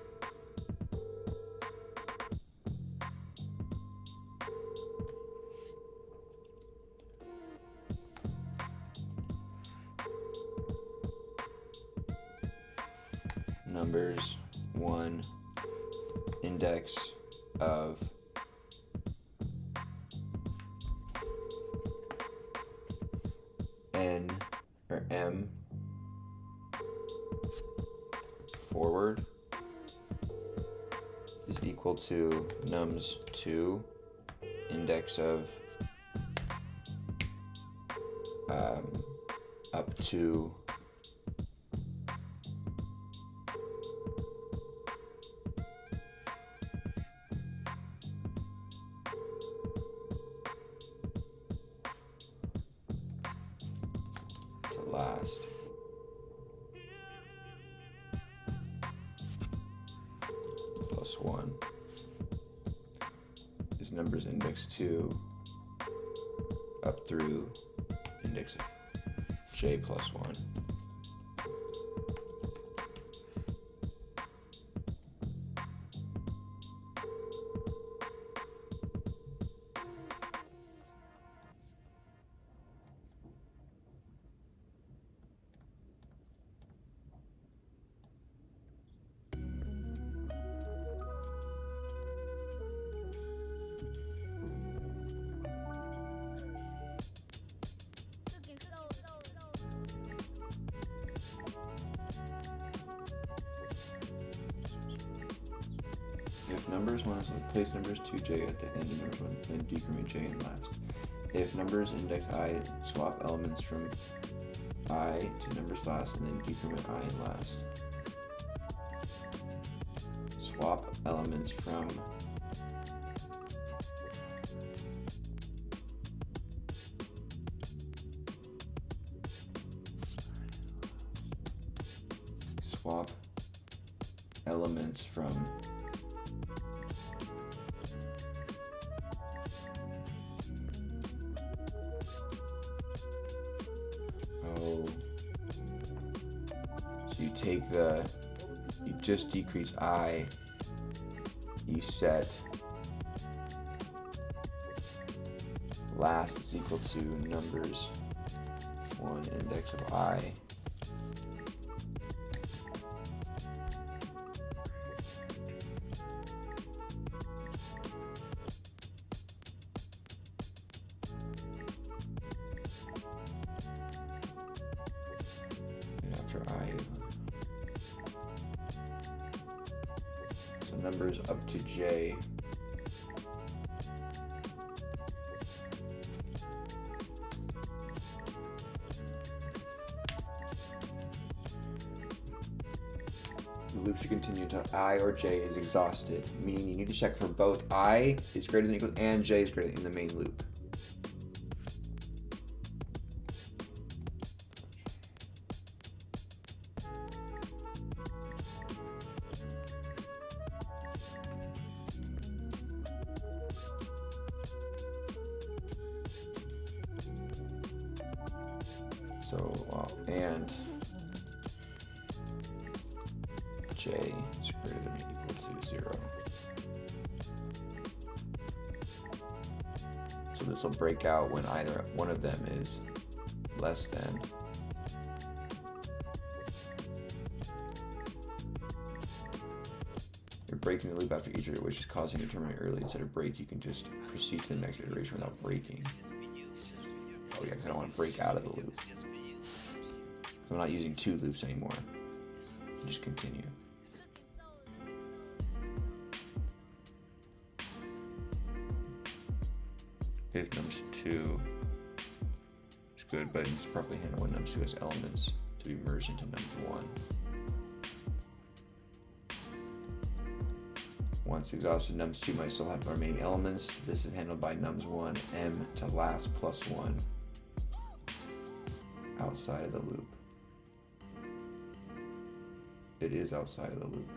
Numbers1 index of n or m forward is equal to nums2 index of up to last. Plus 1 is numbers index 2 up through index of j plus 1. If numbers1 is place numbers2j at the end of numbers1, then decrement j in last. If numbers index I, swap elements from I to numbers last, and then decrement I in last. Swap elements from so you take you just decrease I, you set last is equal to numbers 1 index of I numbers up to j the loop should continue until I or j is exhausted, meaning you need to check for both I is greater than or equal and j is greater in the main loop. And j is greater than or equal to 0. So this will break out when either one of them is less than. You're breaking the loop after each iteration, which is causing you to terminate early. Instead of break, you can just proceed to the next iteration without breaking. Oh yeah, because I don't want to break out of the loop. I'm not using 2 loops anymore. Just continue. If nums2 is good, but it's properly handled when nums2 has elements to be merged into nums1. Once exhausted, nums2 might still have remaining elements. This is handled by nums1 m to last plus 1 outside of the loop. It is outside of the loop.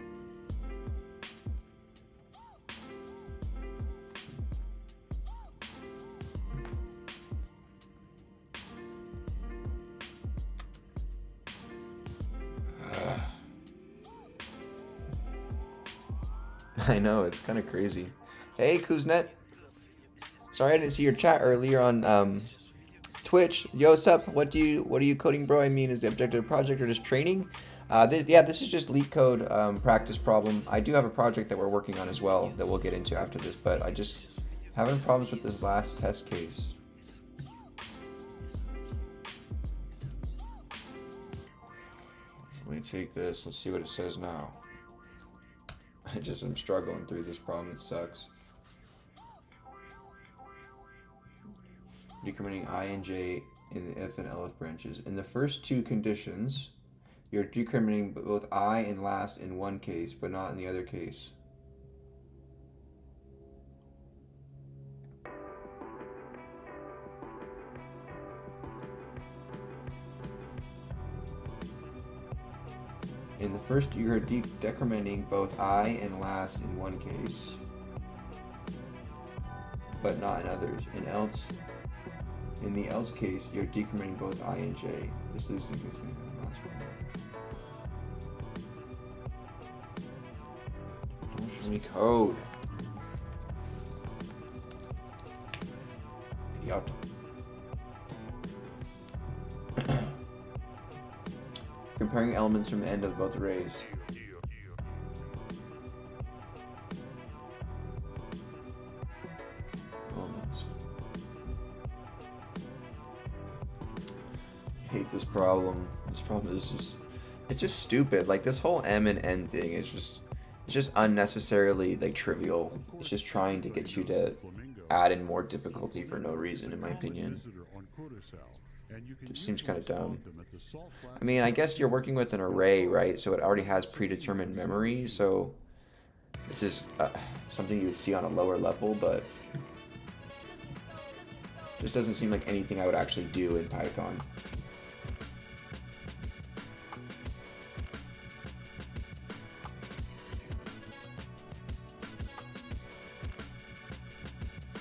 I know, it's kind of crazy. Hey, Kuznet. Sorry I didn't see your chat earlier on Twitch. Yo, sup? What are you coding, bro? I mean, is the objective of the project or just training? This is just Leet code practice problem. I do have a project that we're working on as well that we'll get into after this, but I just having problems with this last test case. Let me take this. Let's see what it says now. I'm struggling through this problem. It sucks. Decrementing I and j in the if and elif branches. In the first two conditions, you're decrementing both I and last in one case, but not in the other case. In the first, you're decrementing both I and last in one case, but not in others. In the else case, you're decrementing both I and j. This is the last one. Don't show me code. Idiot. Comparing elements from the end of both arrays. Elements. I hate this problem. This problem is just, it's just stupid. Like this whole M and N thing is just unnecessarily like trivial. It's just trying to get you to add in more difficulty for no reason, in my opinion. It just seems kind of dumb. I mean, I guess you're working with an array, right? So it already has predetermined memory. So this is something you would see on a lower level, but just doesn't seem like anything I would actually do in Python.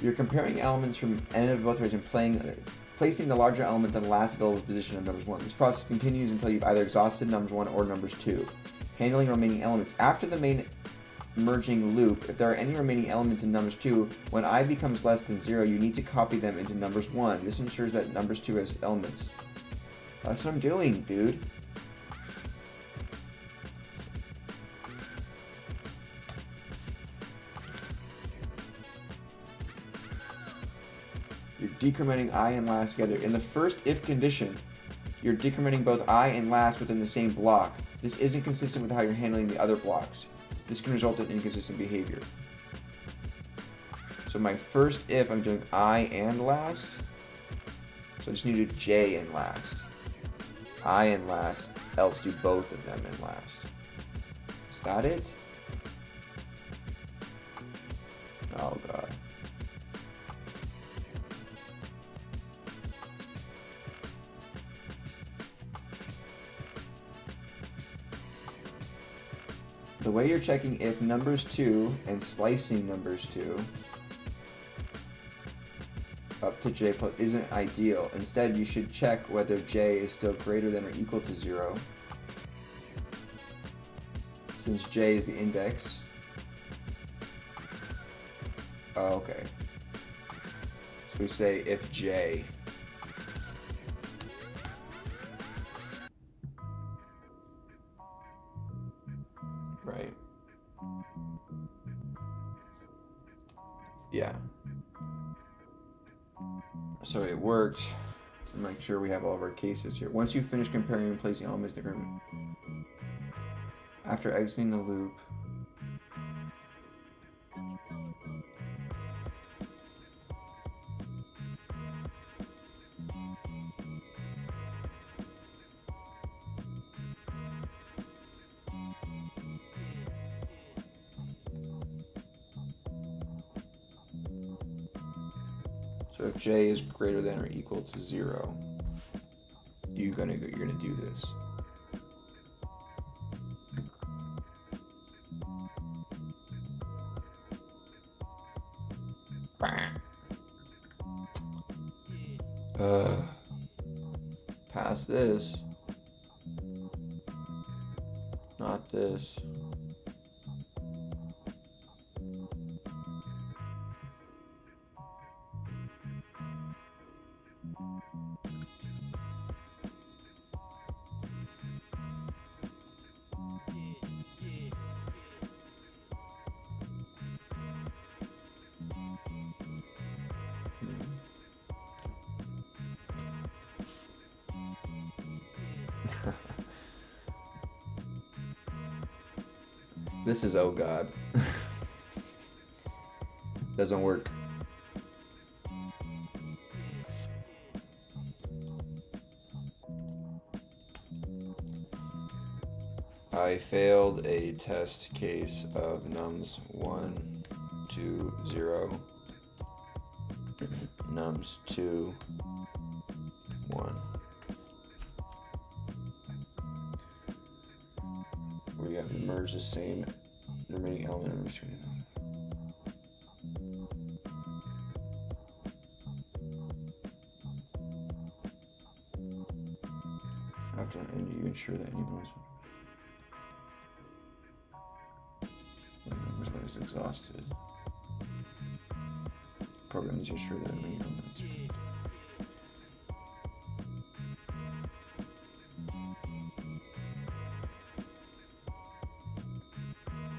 You're comparing elements from n of both arrays and placing the larger element in the last available position of numbers 1. This process continues until you've either exhausted numbers 1 or numbers 2. Handling remaining elements. After the main merging loop, if there are any remaining elements in numbers 2, when I becomes less than 0, you need to copy them into numbers 1. This ensures that numbers 2 has elements. That's what I'm doing, dude. You're decrementing I and last together. In the first if condition, you're decrementing both I and last within the same block. This isn't consistent with how you're handling the other blocks. This can result in inconsistent behavior. So my first if, I'm doing I and last. So I just need to do J and last. I and last, else do both of them and last. Is that it? Oh god. The way you're checking if numbers 2 and slicing numbers 2 up to j plus isn't ideal. Instead, you should check whether j is still greater than or equal to 0, since j is the index. Oh, okay. So we say if j right. Yeah. So it worked. Make sure we have all of our cases here. Once you finish comparing and placing elements in the group, after exiting the loop, so if j is greater than or equal to 0, you're gonna do this. Pass this. Not this. This is, oh god. Doesn't work. I failed a test case of nums 1, 2, 0, nums 2, 1. Where you have to merge the same remaining element in between. After, and you ensure that anyone is exhausted. Program needs to ensure that many elements.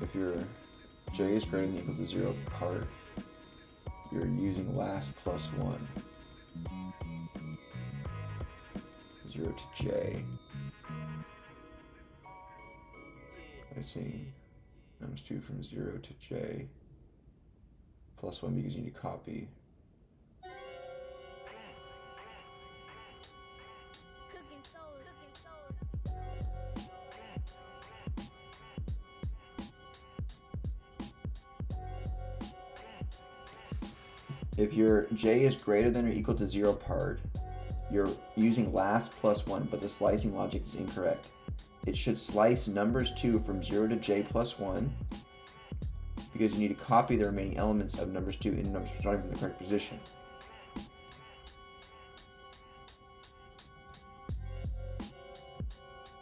If your j is greater than or equal to 0 part, you're using last plus 1. 0 to j. I see. Nums 2 from 0 to j plus 1 because you need to copy. If your j is greater than or equal to 0 part, you're using last plus 1, but the slicing logic is incorrect. It should slice numbers 2 from 0 to j plus 1 because you need to copy the remaining elements of numbers 2 into numbers starting from the correct position.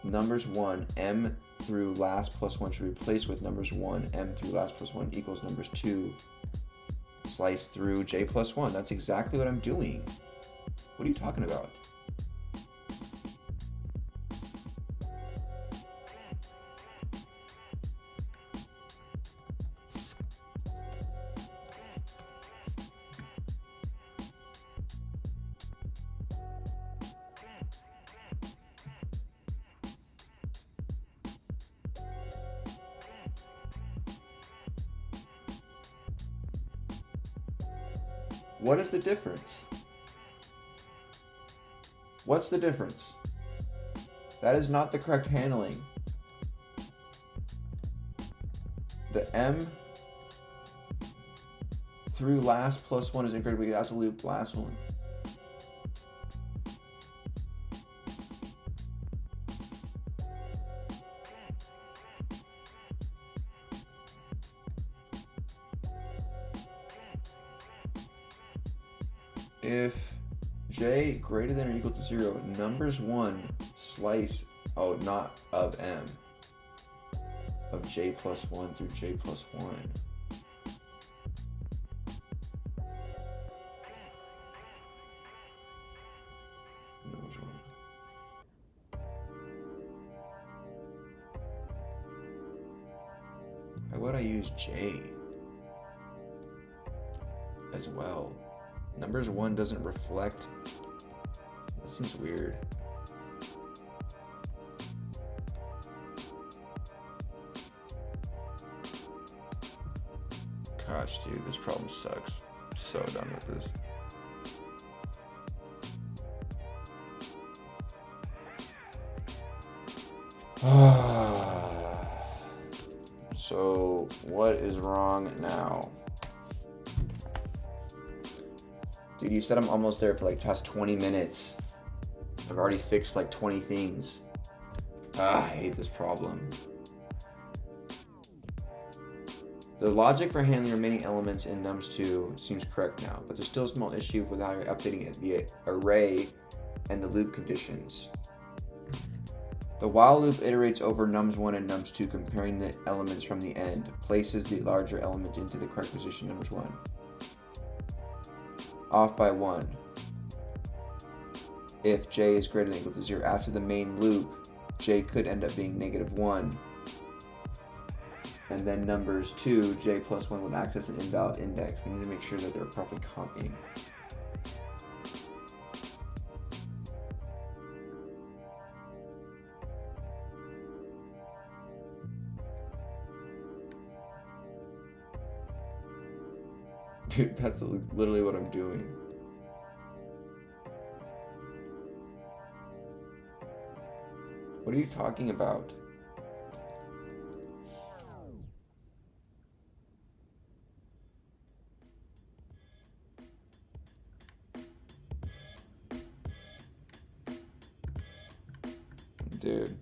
Numbers 1, m through last plus 1 should be replaced with numbers 1, m through last plus 1 equals numbers 2, slice through j plus 1. That's exactly what I'm doing. What are you talking about? What is the difference? What's the difference? That is not the correct handling. The m through last plus 1 is incorrect because that's a loop last one. If j greater than or equal to 0, numbers 1 slice, oh, not of m, of j plus 1 through j plus 1. Numbers 1. Why would I use j as well? Numbers 1 doesn't reflect. That seems weird. Gosh, dude, this problem sucks. So done with this. So, what is wrong now? Dude, you said I'm almost there for like the past 20 minutes. I've already fixed like 20 things. I hate this problem. The logic for handling remaining elements in nums2 seems correct now, but there's still a small issue with how you're updating the array and the loop conditions. The while loop iterates over nums1 and nums2, comparing the elements from the end, places the larger element into the correct position, numbers 1. Off by 1. If j is greater than or equal to 0, after the main loop, j could end up being -1. And then numbers 2, j plus 1 would act as an invalid index. We need to make sure that they're properly copying. Dude, that's literally what I'm doing. What are you talking about? Dude.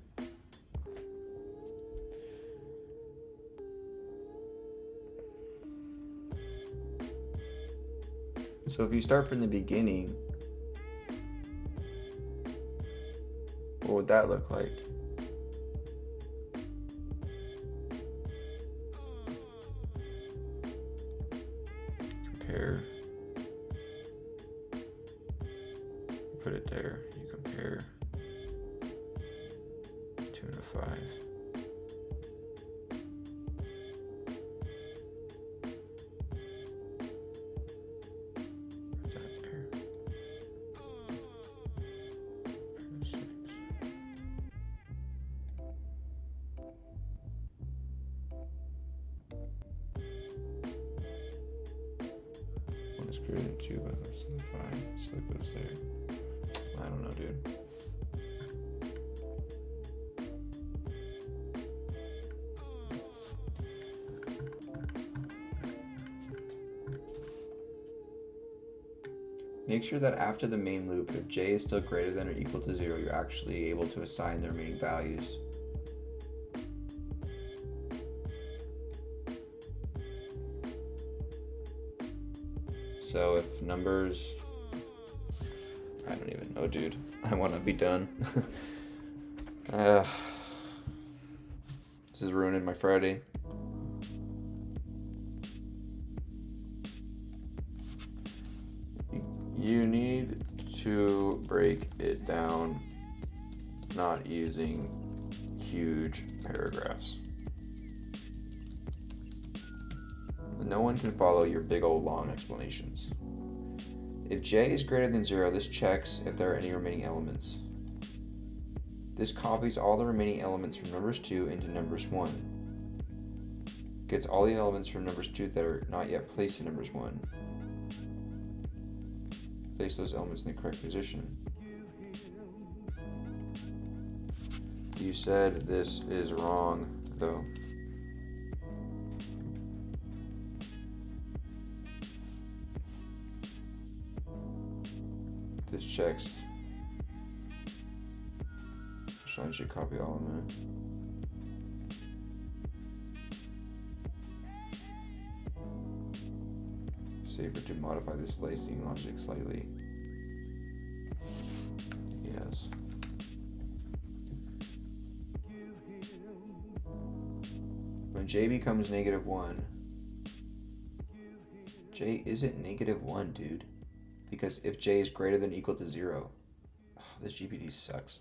So if you start from the beginning, what would that look like? Compare. Put it there. You compare 2 and a 5. Greater than 2 but less than 5, so it goes there. I don't know, dude. Make sure that after the main loop, if j is still greater than or equal to 0, you're actually able to assign the remaining values. So if numbers, I don't even know, dude. I want to be done. This is ruining my Friday. You need to break it down, not using huge paragraphs. No one can follow your big old long explanations. If j is greater than 0, this checks if there are any remaining elements. This copies all the remaining elements from numbers 2 into numbers 1. Gets all the elements from numbers 2 that are not yet placed in numbers 1. Place those elements in the correct position. You said this is wrong, though. This checks. So I should copy all of that. Safer to modify the slicing logic slightly. Yes. When j becomes -1, j isn't -1, dude. Because if j is greater than or equal to 0, oh, this GPT sucks.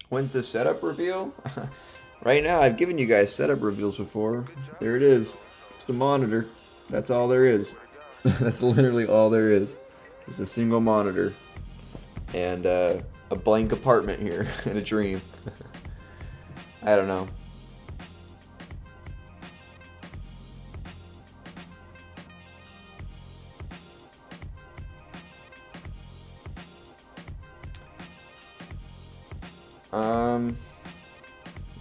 When's the setup reveal? Right now, I've given you guys setup reveals before. There it is. It's the monitor. That's all there is. That's literally all there is. It's a single monitor. And a blank apartment here in a dream. I don't know.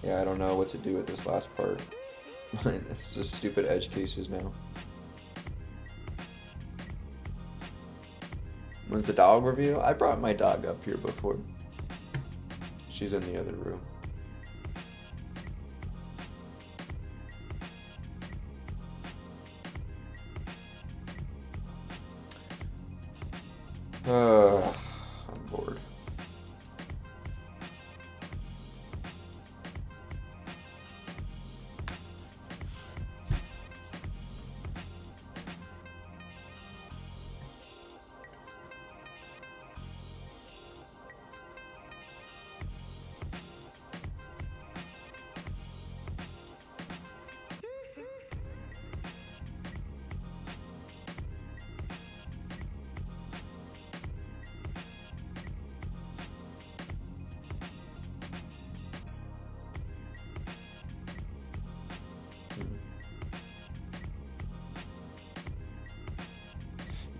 Yeah, I don't know what to do with this last part. It's just stupid edge cases now. When's the dog review? I brought my dog up here before. She's in the other room. I'm bored.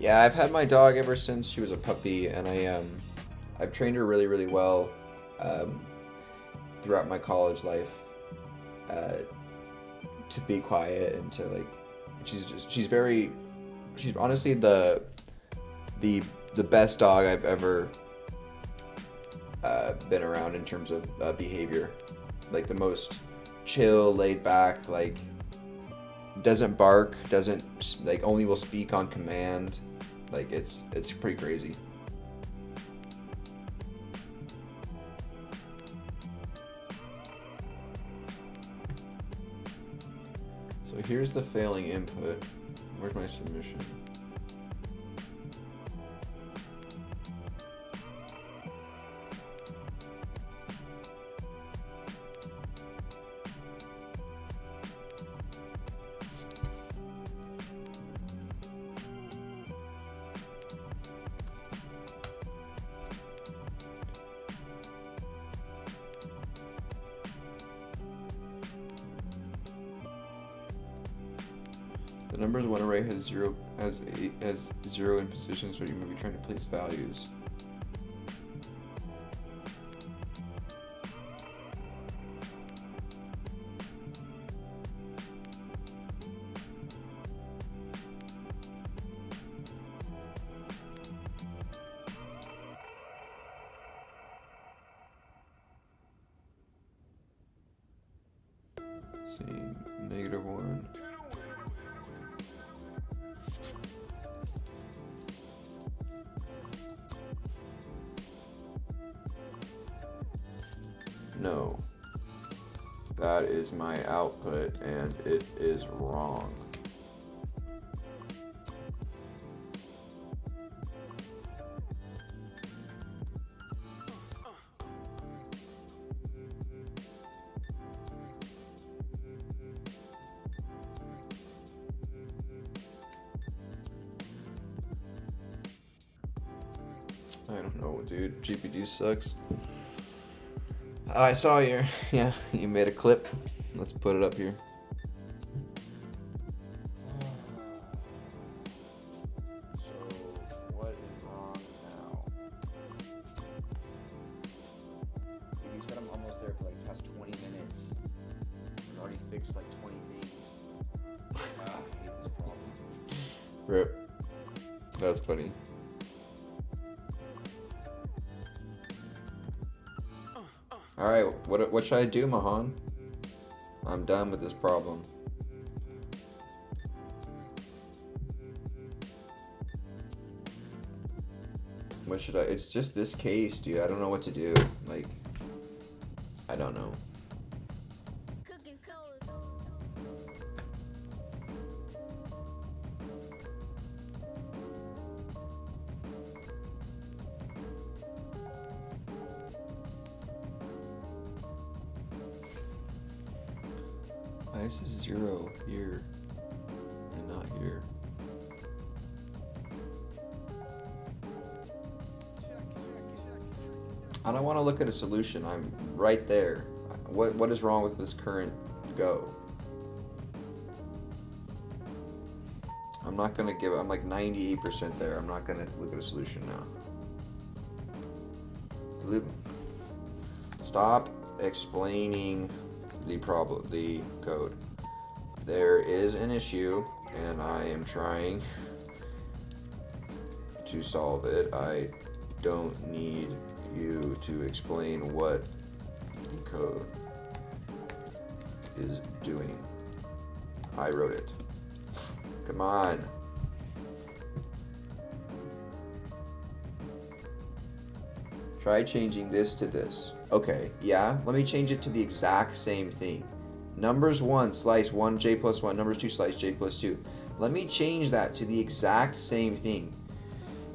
Yeah, I've had my dog ever since she was a puppy, and I've trained her really, really well um, throughout my college life uh, to be quiet and to like. She's honestly the the best dog I've ever been around in terms of behavior. Like the most chill, laid back, like doesn't bark, doesn't like only will speak on command. Like it's pretty crazy. So here's the failing input. Where's my submission? The numbers one array has zero in positions where you may be trying to place values. Let's see, -1. No, that is my output and it is wrong. I don't know, dude. GPD sucks. I saw your, yeah, you made a clip. Let's put it up here. So, what is wrong now? Dude, you said I'm almost there for like the past 20 minutes. I've already fixed like 20 things. I hate this problem. Rip. That's funny. Alright, what should I do, Mahan? I'm done with this problem. What should I... It's just this case, dude. I don't know what to do. Like, I don't know. Why is this 0 here and not here? I don't want to look at a solution. I'm right there. What is wrong with this current go? I'm not gonna give. I'm like 98% there. I'm not gonna look at a solution now. Delete. Stop explaining the problem, the code. There is an issue, and I am trying to solve it. I don't need you to explain what the code is doing. I wrote it. Come on. Try changing this to this. Okay, yeah, let me change it to the exact same thing. Numbers 1, slice 1, j plus 1. Numbers 2, slice j plus 2. Let me change that to the exact same thing.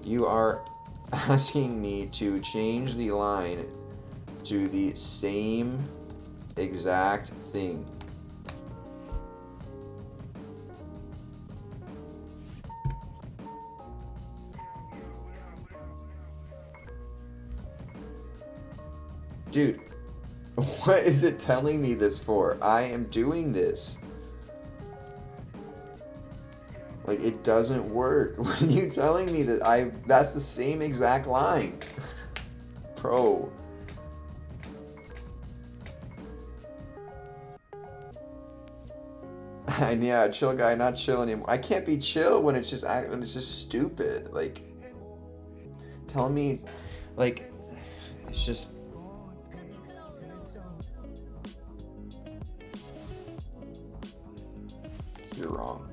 You are asking me to change the line to the same exact thing. Dude, what is it telling me this for? I am doing this. Like, it doesn't work. What are you telling me that that's the same exact line? Bro. And yeah, chill guy, not chill anymore. I can't be chill when it's just stupid. Like, tell me, like, it's just. You're wrong.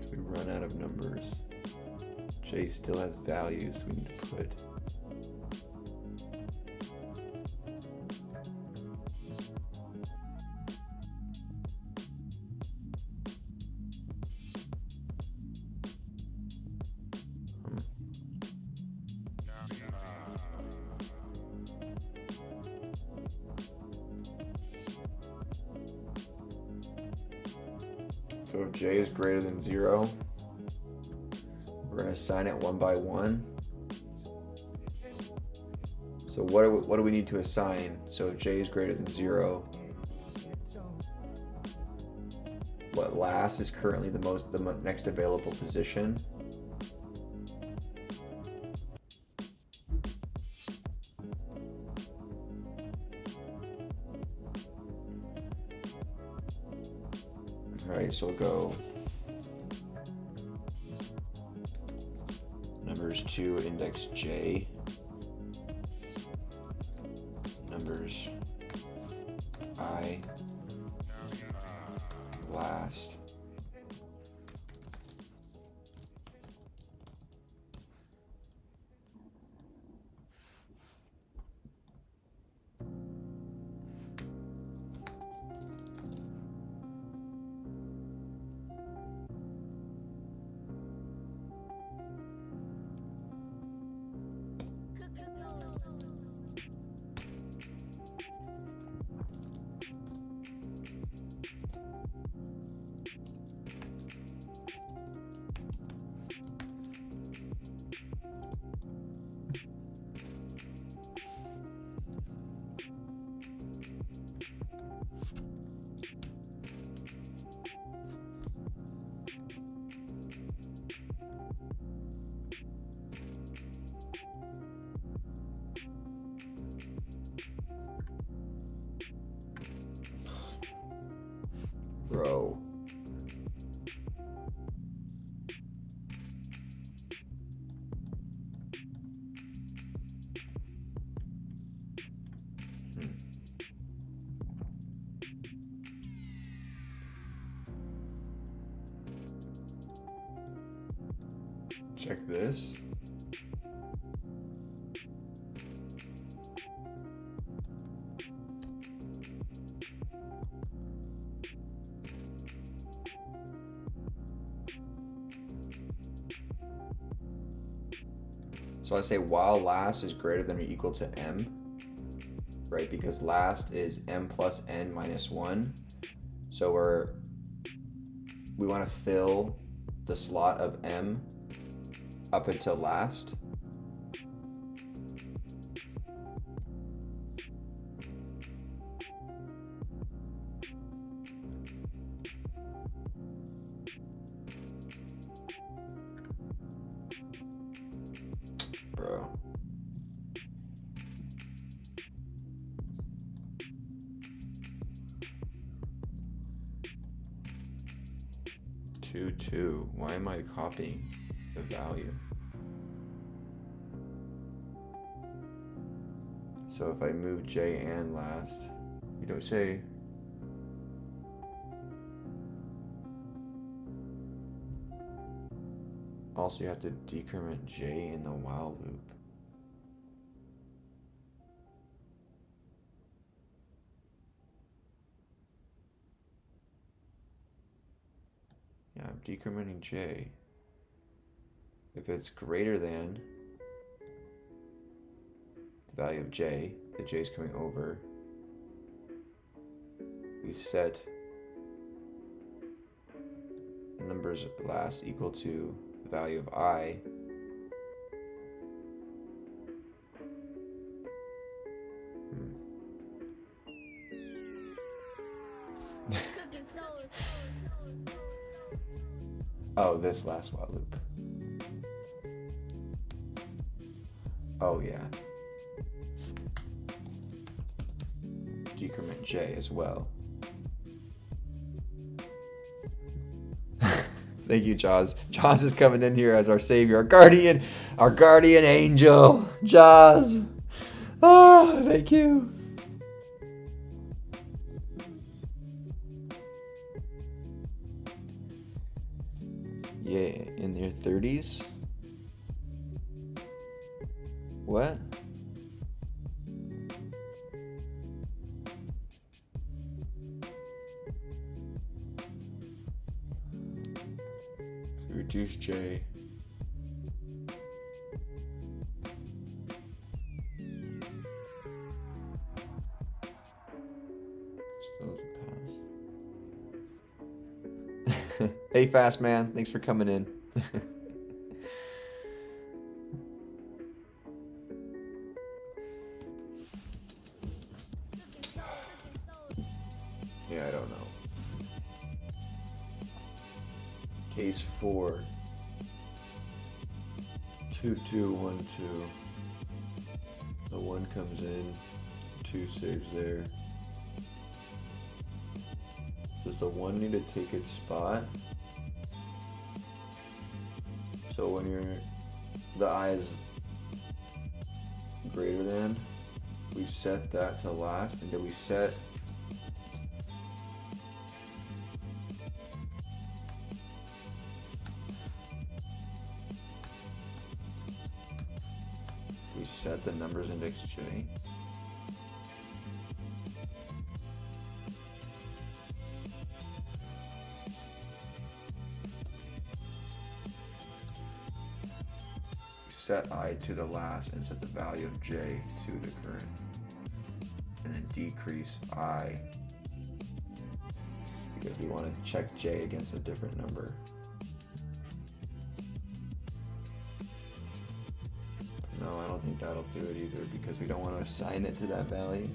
We run out of numbers. J still has values we need to put. So if J is greater than 0, we're going to assign it 1 by 1. So what do we need to assign? So if J is greater than 0, what last is currently the next available position. All right, so we'll go numbers 2 index J, numbers I last. Bro. Check this. So I say while last is greater than or equal to m, right? Because last is m plus n minus 1. So we want to fill the slot of m up until last. Bro. Two. Why am I copying the value? So if I move J and last, you don't say. Also, you have to decrement J in the while loop. Yeah, decrementing j. If it's greater than the value of j, the j is coming over, we set numbers last equal to the value of I. Oh, this last while loop. Oh yeah. Decrement j as well. Thank you, Jaws. Jaws is coming in here as our savior, our guardian angel. Jaws. Oh, thank you. Yeah, in their 30s. What? Reduce J. Still doesn't pass. Hey, Fast Man. Thanks for coming in. Yeah, I don't know. Case 4. 2, 2, 1, 2. The 1 comes in, 2 saves there. Does the 1 need to take its spot? So when the I is greater than, we set that to last, and then we set the numbers index J. Set I to the last and set the value of J to the current, and then decrease I because we want to check J against a different number. No, I don't think that'll do it either because we don't want to assign it to that value.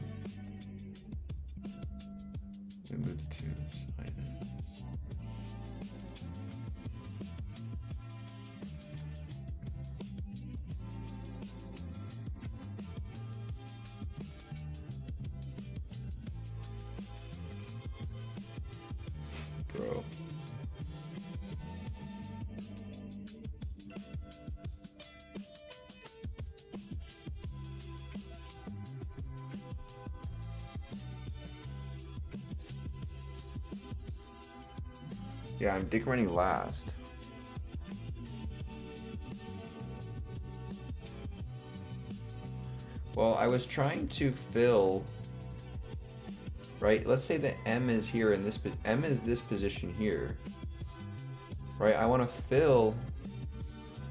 We move to assign it. Bro. Yeah, I'm decrementing last. Well, I was trying to fill, right? Let's say that M is here in this, M is this position here, right? I want to fill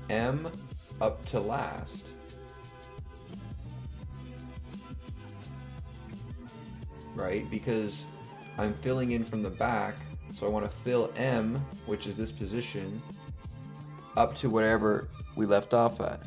M up to last. Right? Because I'm filling in from the back. So I want to fill M, which is this position, up to whatever we left off at.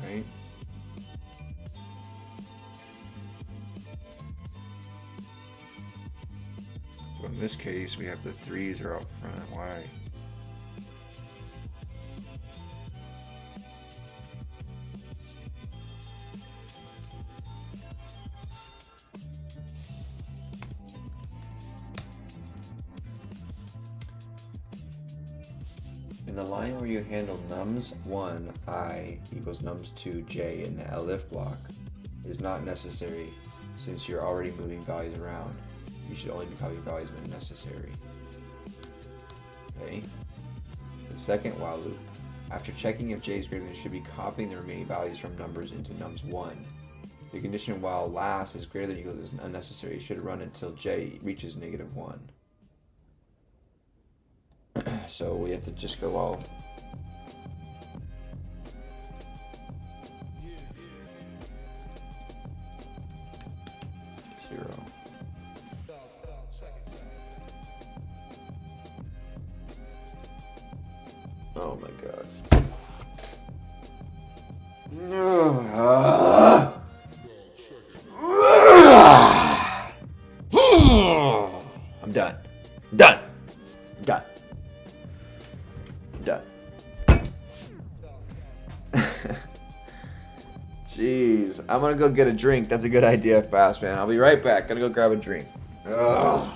Right? So in this case, we have the 3s are out front. Why? In the line where you handle nums1 I equals nums2 j in the elif block is not necessary since you're already moving values around. You should only be copying values when necessary. Okay. The second while loop. After checking if j is greater than, you should be copying the remaining values from numbers into nums1. The condition while last is greater than or equal to is unnecessary. You should run until j reaches -1. So we have to just go all 0. Oh my god. I'm done. I'm done. I'm done. I'm done. Jeez. I'm gonna go get a drink. That's a good idea, Fast Man. I'll be right back. Gotta go grab a drink. Ugh.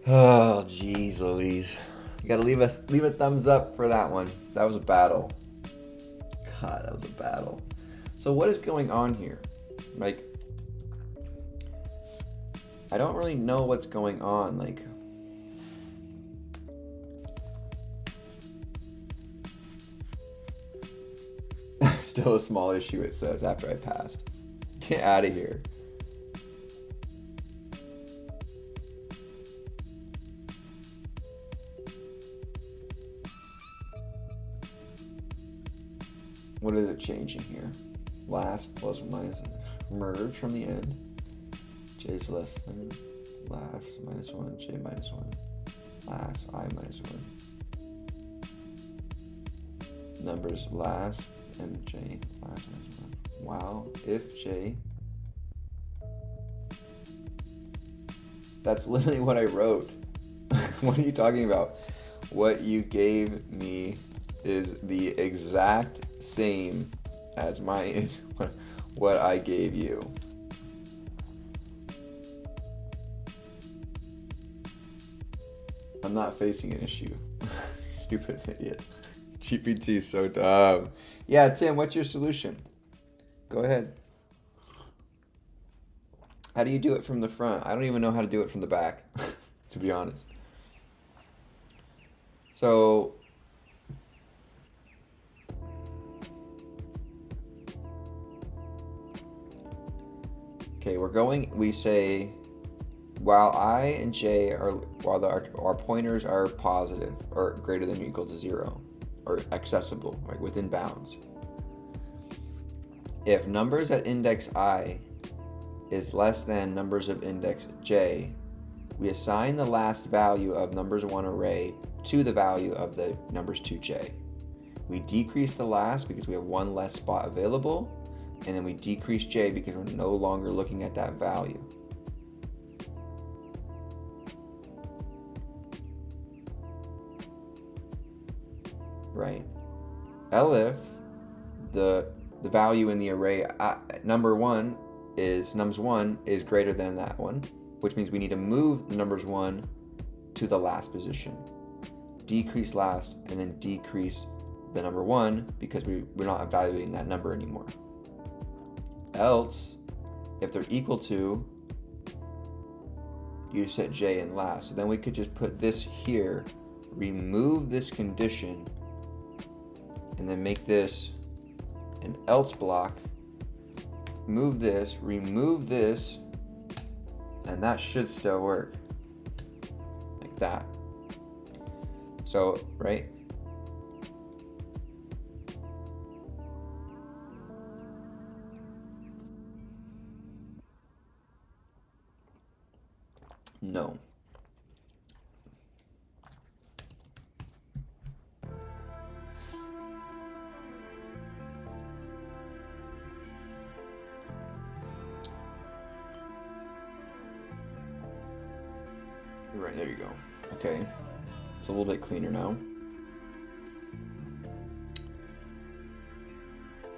Oh, jeez Louise. You gotta leave a thumbs up for that one. That was a battle. God, that was a battle. So what is going on here? Like, I don't really know what's going on. Like, still a small issue, it says, after I passed. Get out of here. What is it changing here? Last plus minus merge from the end. J is less than last -1, j -1, last I -1. Numbers last and j last -1. Wow, if j. That's literally what I wrote. What are you talking about? What you gave me is the exact same as what I gave you. I'm not facing an issue. Stupid idiot. GPT is so dumb. Yeah, Tim, what's your solution? Go ahead. How do you do it from the front? I don't even know how to do it from the back, to be honest. So, okay, we say, while I and j while our pointers are positive or greater than or equal to 0, or accessible, right, within bounds. If numbers at index I is less than numbers of index j, we assign the last value of numbers 1 array to the value of the numbers 2j. We decrease the last because we have one less spot available, and then we decrease j because we're no longer looking at that value. Right? Elif, the value in the array nums1 is greater than that one, which means we need to move the numbers 1 to the last position. Decrease last, and then decrease the number 1 because we're not evaluating that number anymore. else if they're equal to, you set j in last. So then we could just put this here, remove this condition, and then make this an else block, remove this, and that should still work. Like that. So, right? No. Right, there you go. Okay. It's a little bit cleaner now.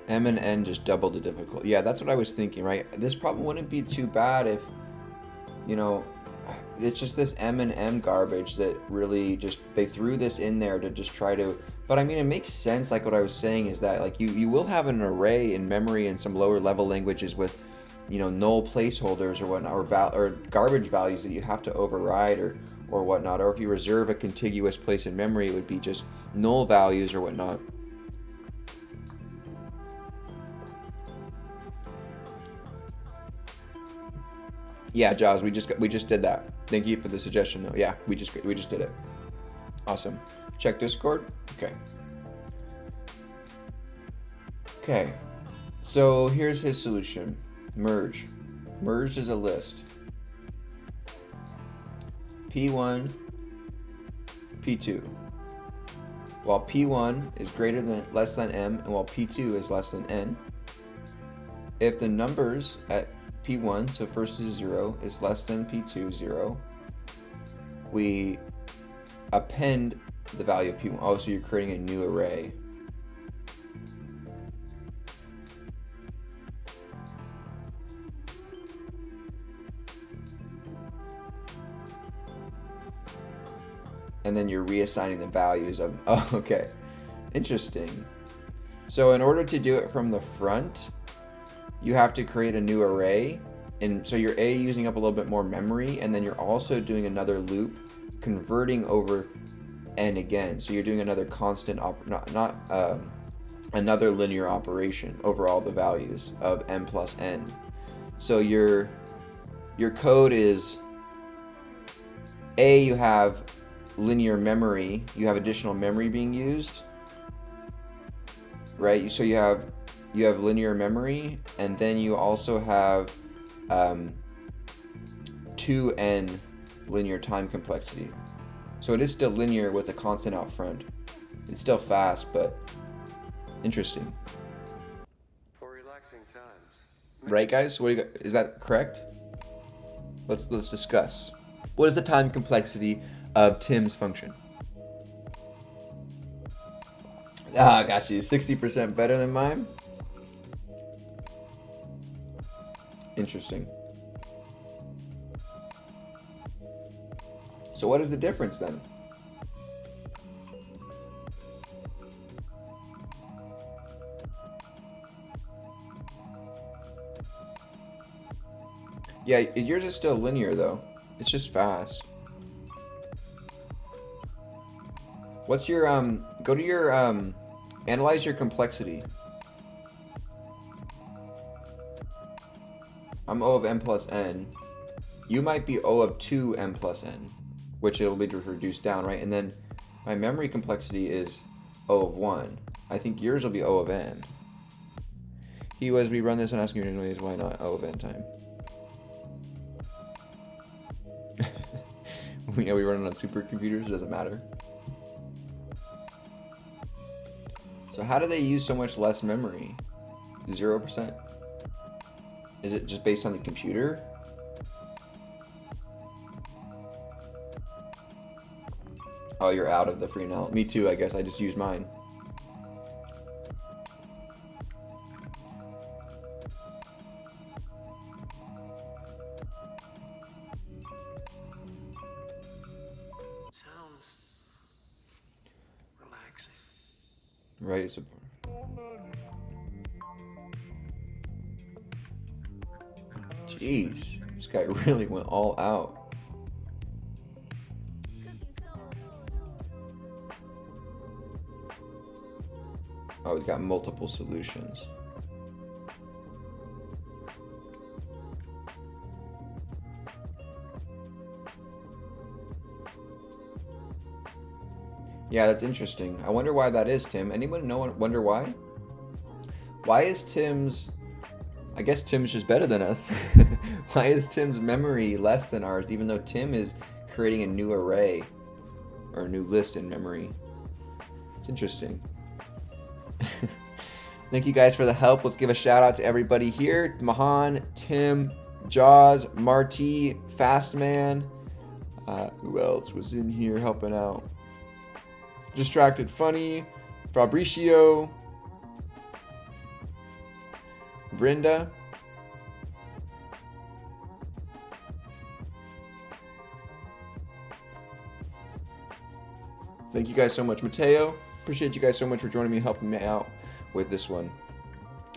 M and N just doubled the difficulty. Yeah, that's what I was thinking, right? This problem wouldn't be too bad if, you know, it's just this M and M garbage that really just, they threw this in there to just try to, but I mean, it makes sense. Like what I was saying is that like you will have an array in memory in some lower level languages with, you know, null placeholders or whatnot, or garbage values that you have to override or whatnot. Or if you reserve a contiguous place in memory, it would be just null values or whatnot. Yeah, Jaws, we just did that. Thank you for the suggestion, though. Yeah, we just did it. Awesome. Check Discord. Okay. Okay. So here's his solution. Merge. Merged is a list. P1, P2. While P1 is greater than less than M, and while P2 is less than N. If the numbers at P1, so first is 0, is less than P2, 0, we append the value of P1. Oh, so you're creating a new array. And then you're reassigning the values of, oh, okay, interesting. So in order to do it from the front, you have to create a new array, and so you're using up a little bit more memory, and then you're also doing another loop converting over n again. So you're doing another constant another linear operation over all the values of m plus n. So your code is you have linear memory, you have additional memory being used, right? So you have linear memory, and then you also have 2n linear time complexity. So it is still linear with a constant out front. It's still fast, but interesting. For relaxing times. Right, guys? What do you got? Is that correct? Let's discuss. What is the time complexity of Tim's function? Ah, got you. 60% better than mine. Interesting. So what is the difference then? Yeah, yours is still linear though. It's just fast. What's your go to your analyze your complexity. I'm O of m plus n. You might be O of 2m plus n, which it'll be reduced down, right? And then my memory complexity is O of 1. I think yours will be O of n. He was, we run this and asking you why not O of n time. Yeah, we run it on supercomputers, it doesn't matter. So how do they use so much less memory? 0%? Is it just based on the computer? Oh, you're out of the free now. Me too, I guess. I just used mine. Sounds relaxing. Right, it's a... Jeez, this guy really went all out. Oh, he's got multiple solutions. Yeah, that's interesting. I wonder why that is, Tim. Anyone wonder why? Why is Tim's... I guess Tim's just better than us. Why is Tim's memory less than ours, even though Tim is creating a new array or a new list in memory? It's interesting. Thank you guys for the help. Let's give a shout out to everybody here. Mahan, Tim, Jaws, Marty, Fastman. Who else was in here helping out? Distracted Funny, Fabricio, Brenda. Thank you guys so much, Mateo. Appreciate you guys so much for joining me and helping me out with this one.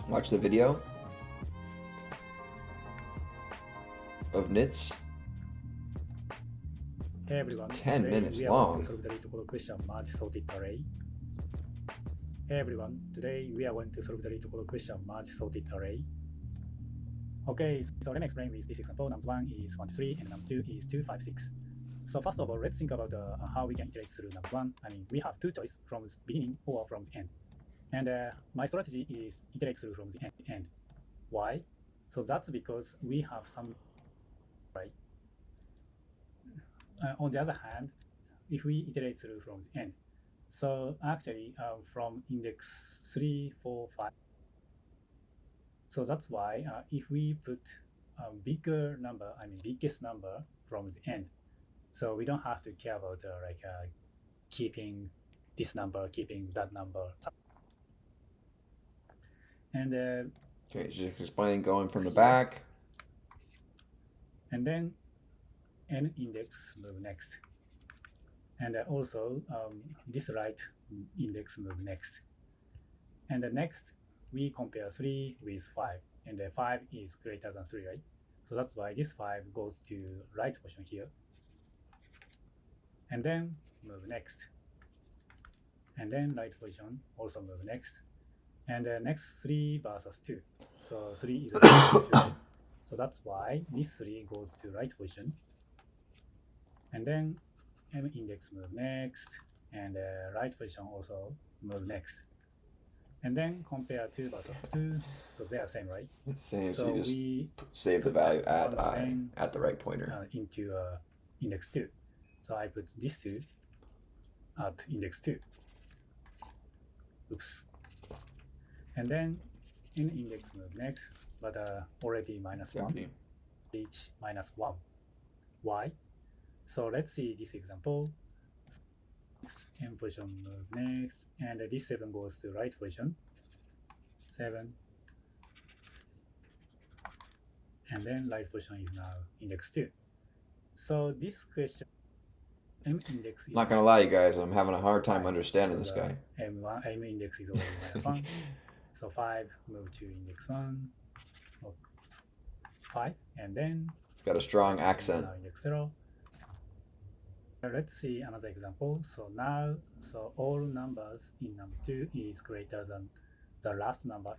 Watch the video of Nits. Hey everyone, 10 minutes we are long. going to solve the Leet question merge sorted array. Hey everyone, today we are going to solve the Leet question merge sorted array. Okay, so let me explain with this example. Nums1 is 1, 2, 3, and nums2 is 2, 5, 6. So first of all, let's think about how we can iterate through nums1. I mean, we have two choices from the beginning or from the end. And my strategy is iterate through from the end. Why? So that's because we have some, right? On the other hand, if we iterate through from the end, so actually from index 3, 4, 5, so that's why if we put a bigger number, I mean biggest number from the end, so we don't have to care about keeping this number, keeping that number. And Okay, just explaining going from the back. And then n index move next. And also this right index move next. And the next we compare 3 with 5, and the 5 is greater than 3, right? So that's why this 5 goes to right position here. And then move next. And then right position also move next. And the next 3 versus 2. So 3 is a 2, right? So that's why this 3 goes to right position. And then m index move next, and right position also move next. And then compare 2 versus 2, so they are same, right? It's same, So so you just we save the value at one I, thing, at the right pointer. into index 2. So I put this 2 at index 2. Oops. And then in index move next, but already minus 1, reach minus 1. Why? So let's see this example. M position move next, and this 7 goes to right position. 7. And then right position is now index 2. So this question, M index is... Not gonna lie, you guys, I'm having a hard time understanding this guy. M index is already minus 1. So 5 move to index 1. 5, and then It's got a strong accent. now index 0. Let's see another example. So now, so all numbers in nums2 is greater than the last number,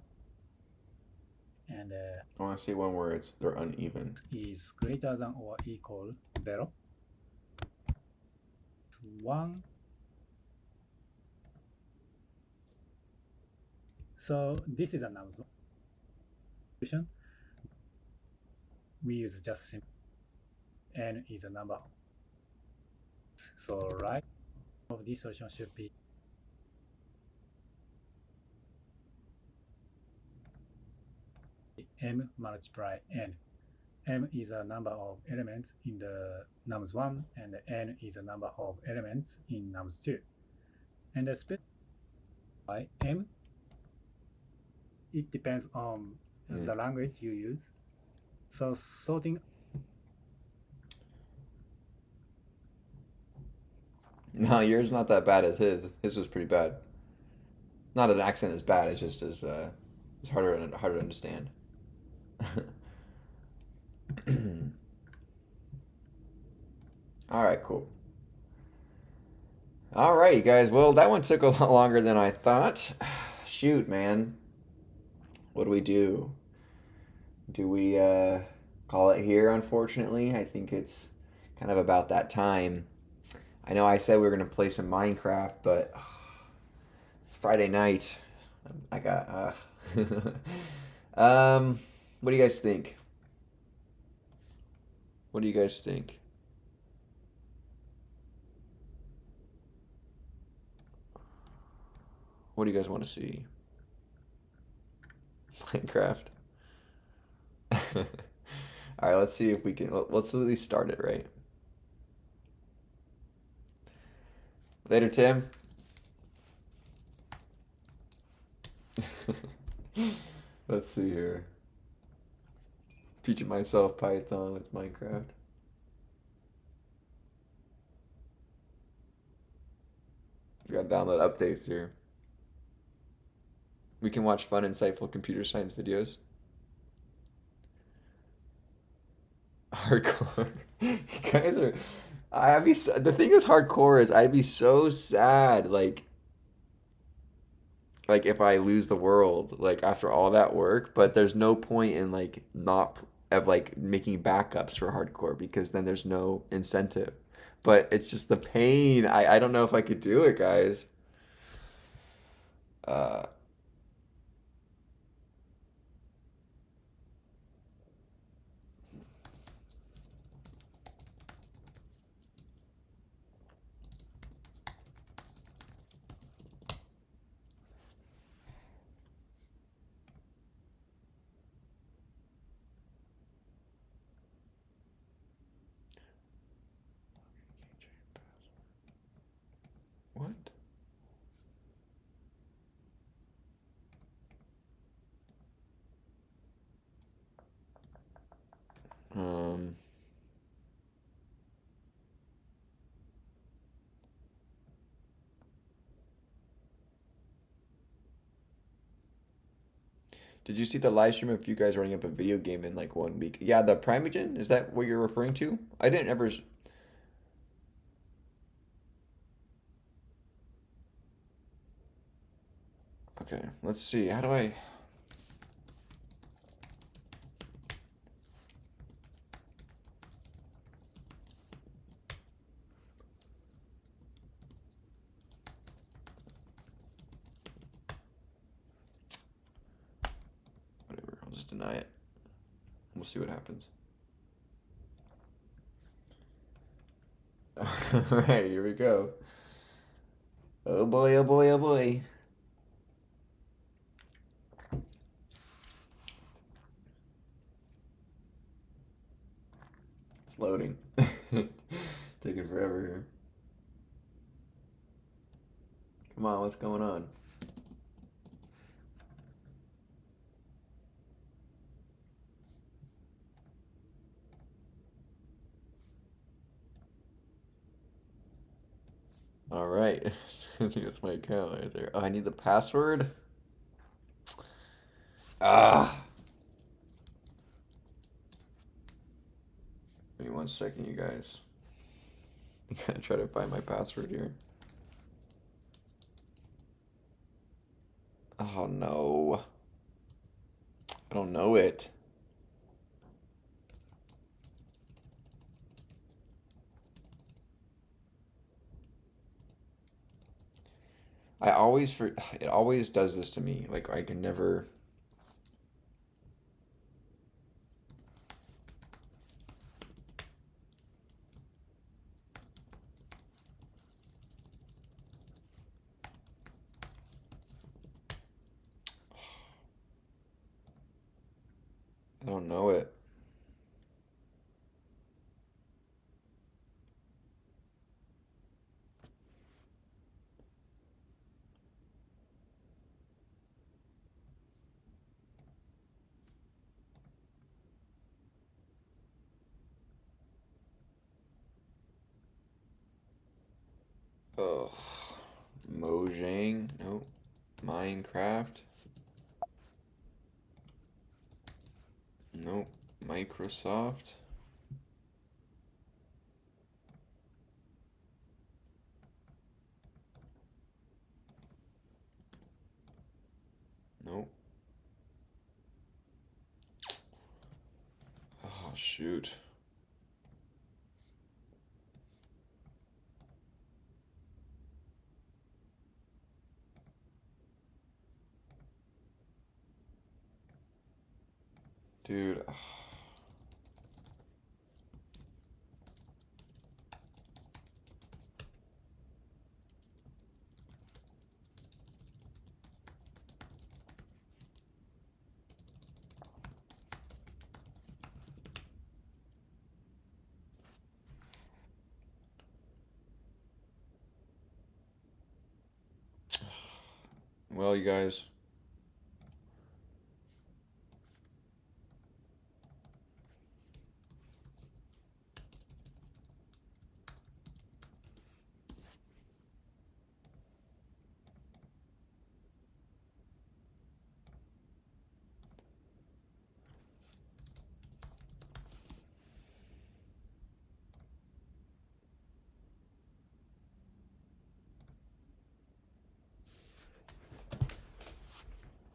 and I want to see one where they're uneven. is greater than or equal 0. 1. So this is a nums solution. We use just simple. N is a number. So right of this solution should be m multiply n. M is a number of elements in the nums1, and n is a number of elements in nums2. And the specify m, it depends on the language you use. So sorting. No, yours not that bad as his. His was pretty bad. Not an accent as bad. It's just as it's harder to understand. All right, cool. All right, you guys. Well, that one took a lot longer than I thought. Shoot, man. What do we do? Do we call it here, unfortunately? I think it's kind of about that time. I know I said we were going to play some Minecraft, but it's Friday night. I got. What do you guys think? What do you guys think? What do you guys want to see? Minecraft? All right, let's see if we can. Let's at least start it, right? Later, Tim. Let's see here. Teaching myself Python with Minecraft. We gotta download updates here. We can watch fun, insightful computer science videos. Hardcore. You guys are. I'd be the thing with hardcore is I'd be so sad, like if I lose the world, like after all that work. But there's no point in like not of like making backups for hardcore because then there's no incentive. But it's just the pain. I don't know if I could do it, guys. Uh, what? Um. Did you see the live stream of you guys running up a video game in like 1 week? Yeah, the Primogen? Is that what you're referring to? I didn't ever. Okay, let's see. How do I? Whatever. I'll just deny it. We'll see what happens. All right, here we go. Oh boy, oh boy, oh boy. It's loading. Taking forever here. Come on, what's going on? All right. I think that's my account right there. Oh, I need the password. Ah. Give me 1 second, you guys. I gotta try to find my password here. Oh no. I don't know it. I always for it always does this to me. Like I can never. I don't know it. Ugh. Mojang. Nope. Minecraft. Nope. Microsoft. Nope. Oh, shoot. Dude. Well, you guys.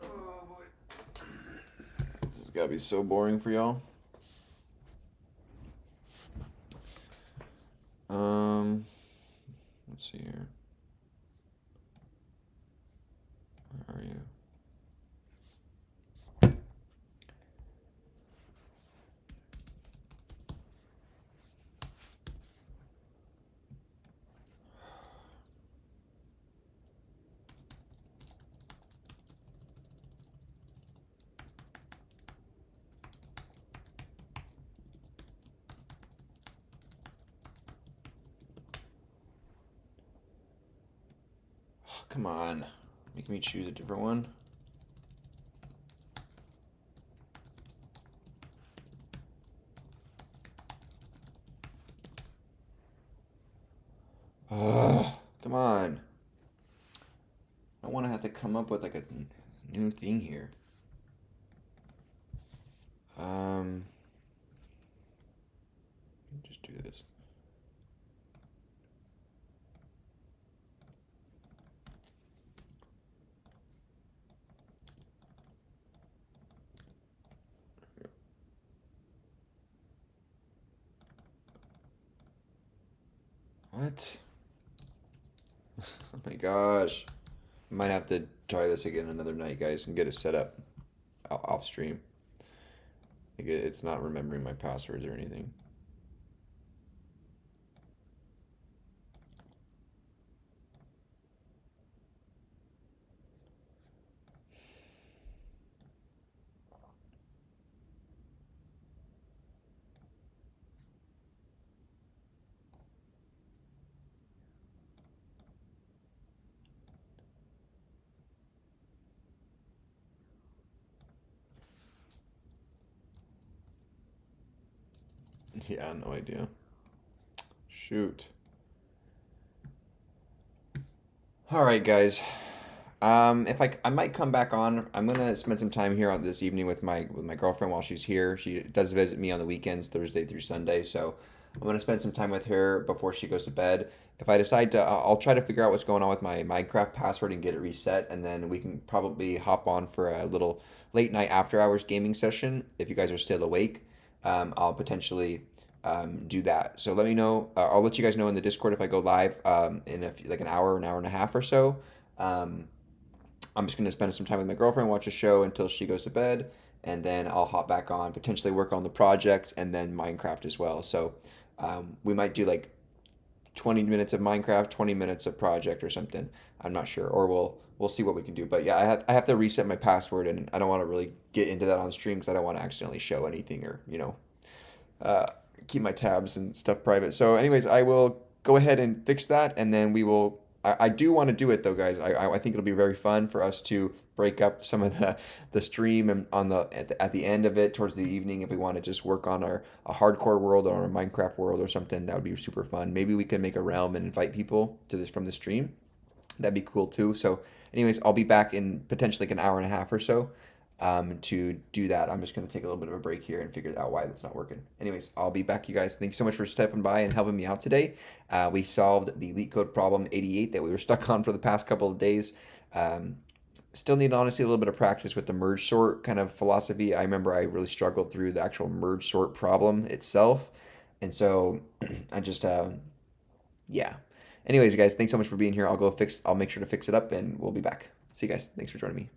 Oh boy. This has got to be so boring for y'all. Let's see here. Where are you? Oh, come on. Make me choose a different one. Come on. I want to have to come up with like a new thing here. Just do this. What? Oh my gosh. I might have to try this again another night, guys, and get it set up off stream. Like it's not remembering my passwords or anything. Yeah, no idea. Shoot. All right, guys. If I might come back on. I'm gonna spend some time here on this evening with my girlfriend while she's here. She does visit me on the weekends, Thursday through Sunday. So I'm gonna spend some time with her before she goes to bed. If I decide to, I'll try to figure out what's going on with my Minecraft password and get it reset, and then we can probably hop on for a little late night after hours gaming session. If you guys are still awake, I'll potentially do that. So let me know. I'll let you guys know in the Discord if I go live in like an hour and a half or so. Um, I'm just gonna spend some time with my girlfriend, watch a show until she goes to bed, and then I'll hop back on, potentially work on the project and then Minecraft as well. So we might do like 20 minutes of Minecraft, 20 minutes of project or something. I'm not sure, or we'll see what we can do. But yeah, I have to reset my password, and I don't want to really get into that on stream because I don't want to accidentally show anything or uh, keep my tabs and stuff private. So, anyways, I will go ahead and fix that, and then we will. I do want to do it though, guys. I think it'll be very fun for us to break up some of the stream and on at the end of it towards the evening if we want to just work on our a hardcore world or a Minecraft world or something. That would be super fun. Maybe we can make a realm and invite people to this from the stream. That'd be cool too. So, anyways, I'll be back in potentially like an hour and a half or so. to do that. I'm just going to take a little bit of a break here and figure out why that's not working. Anyways, I'll be back, you guys. Thank you so much for stepping by and helping me out today. We solved the Leet code problem 88 that we were stuck on for the past couple of days. Still need, honestly, a little bit of practice with the merge sort kind of philosophy. I remember I really struggled through the actual merge sort problem itself. And so I just, yeah. Anyways, guys, thanks so much for being here. I'll make sure to fix it up, and we'll be back. See you guys. Thanks for joining me.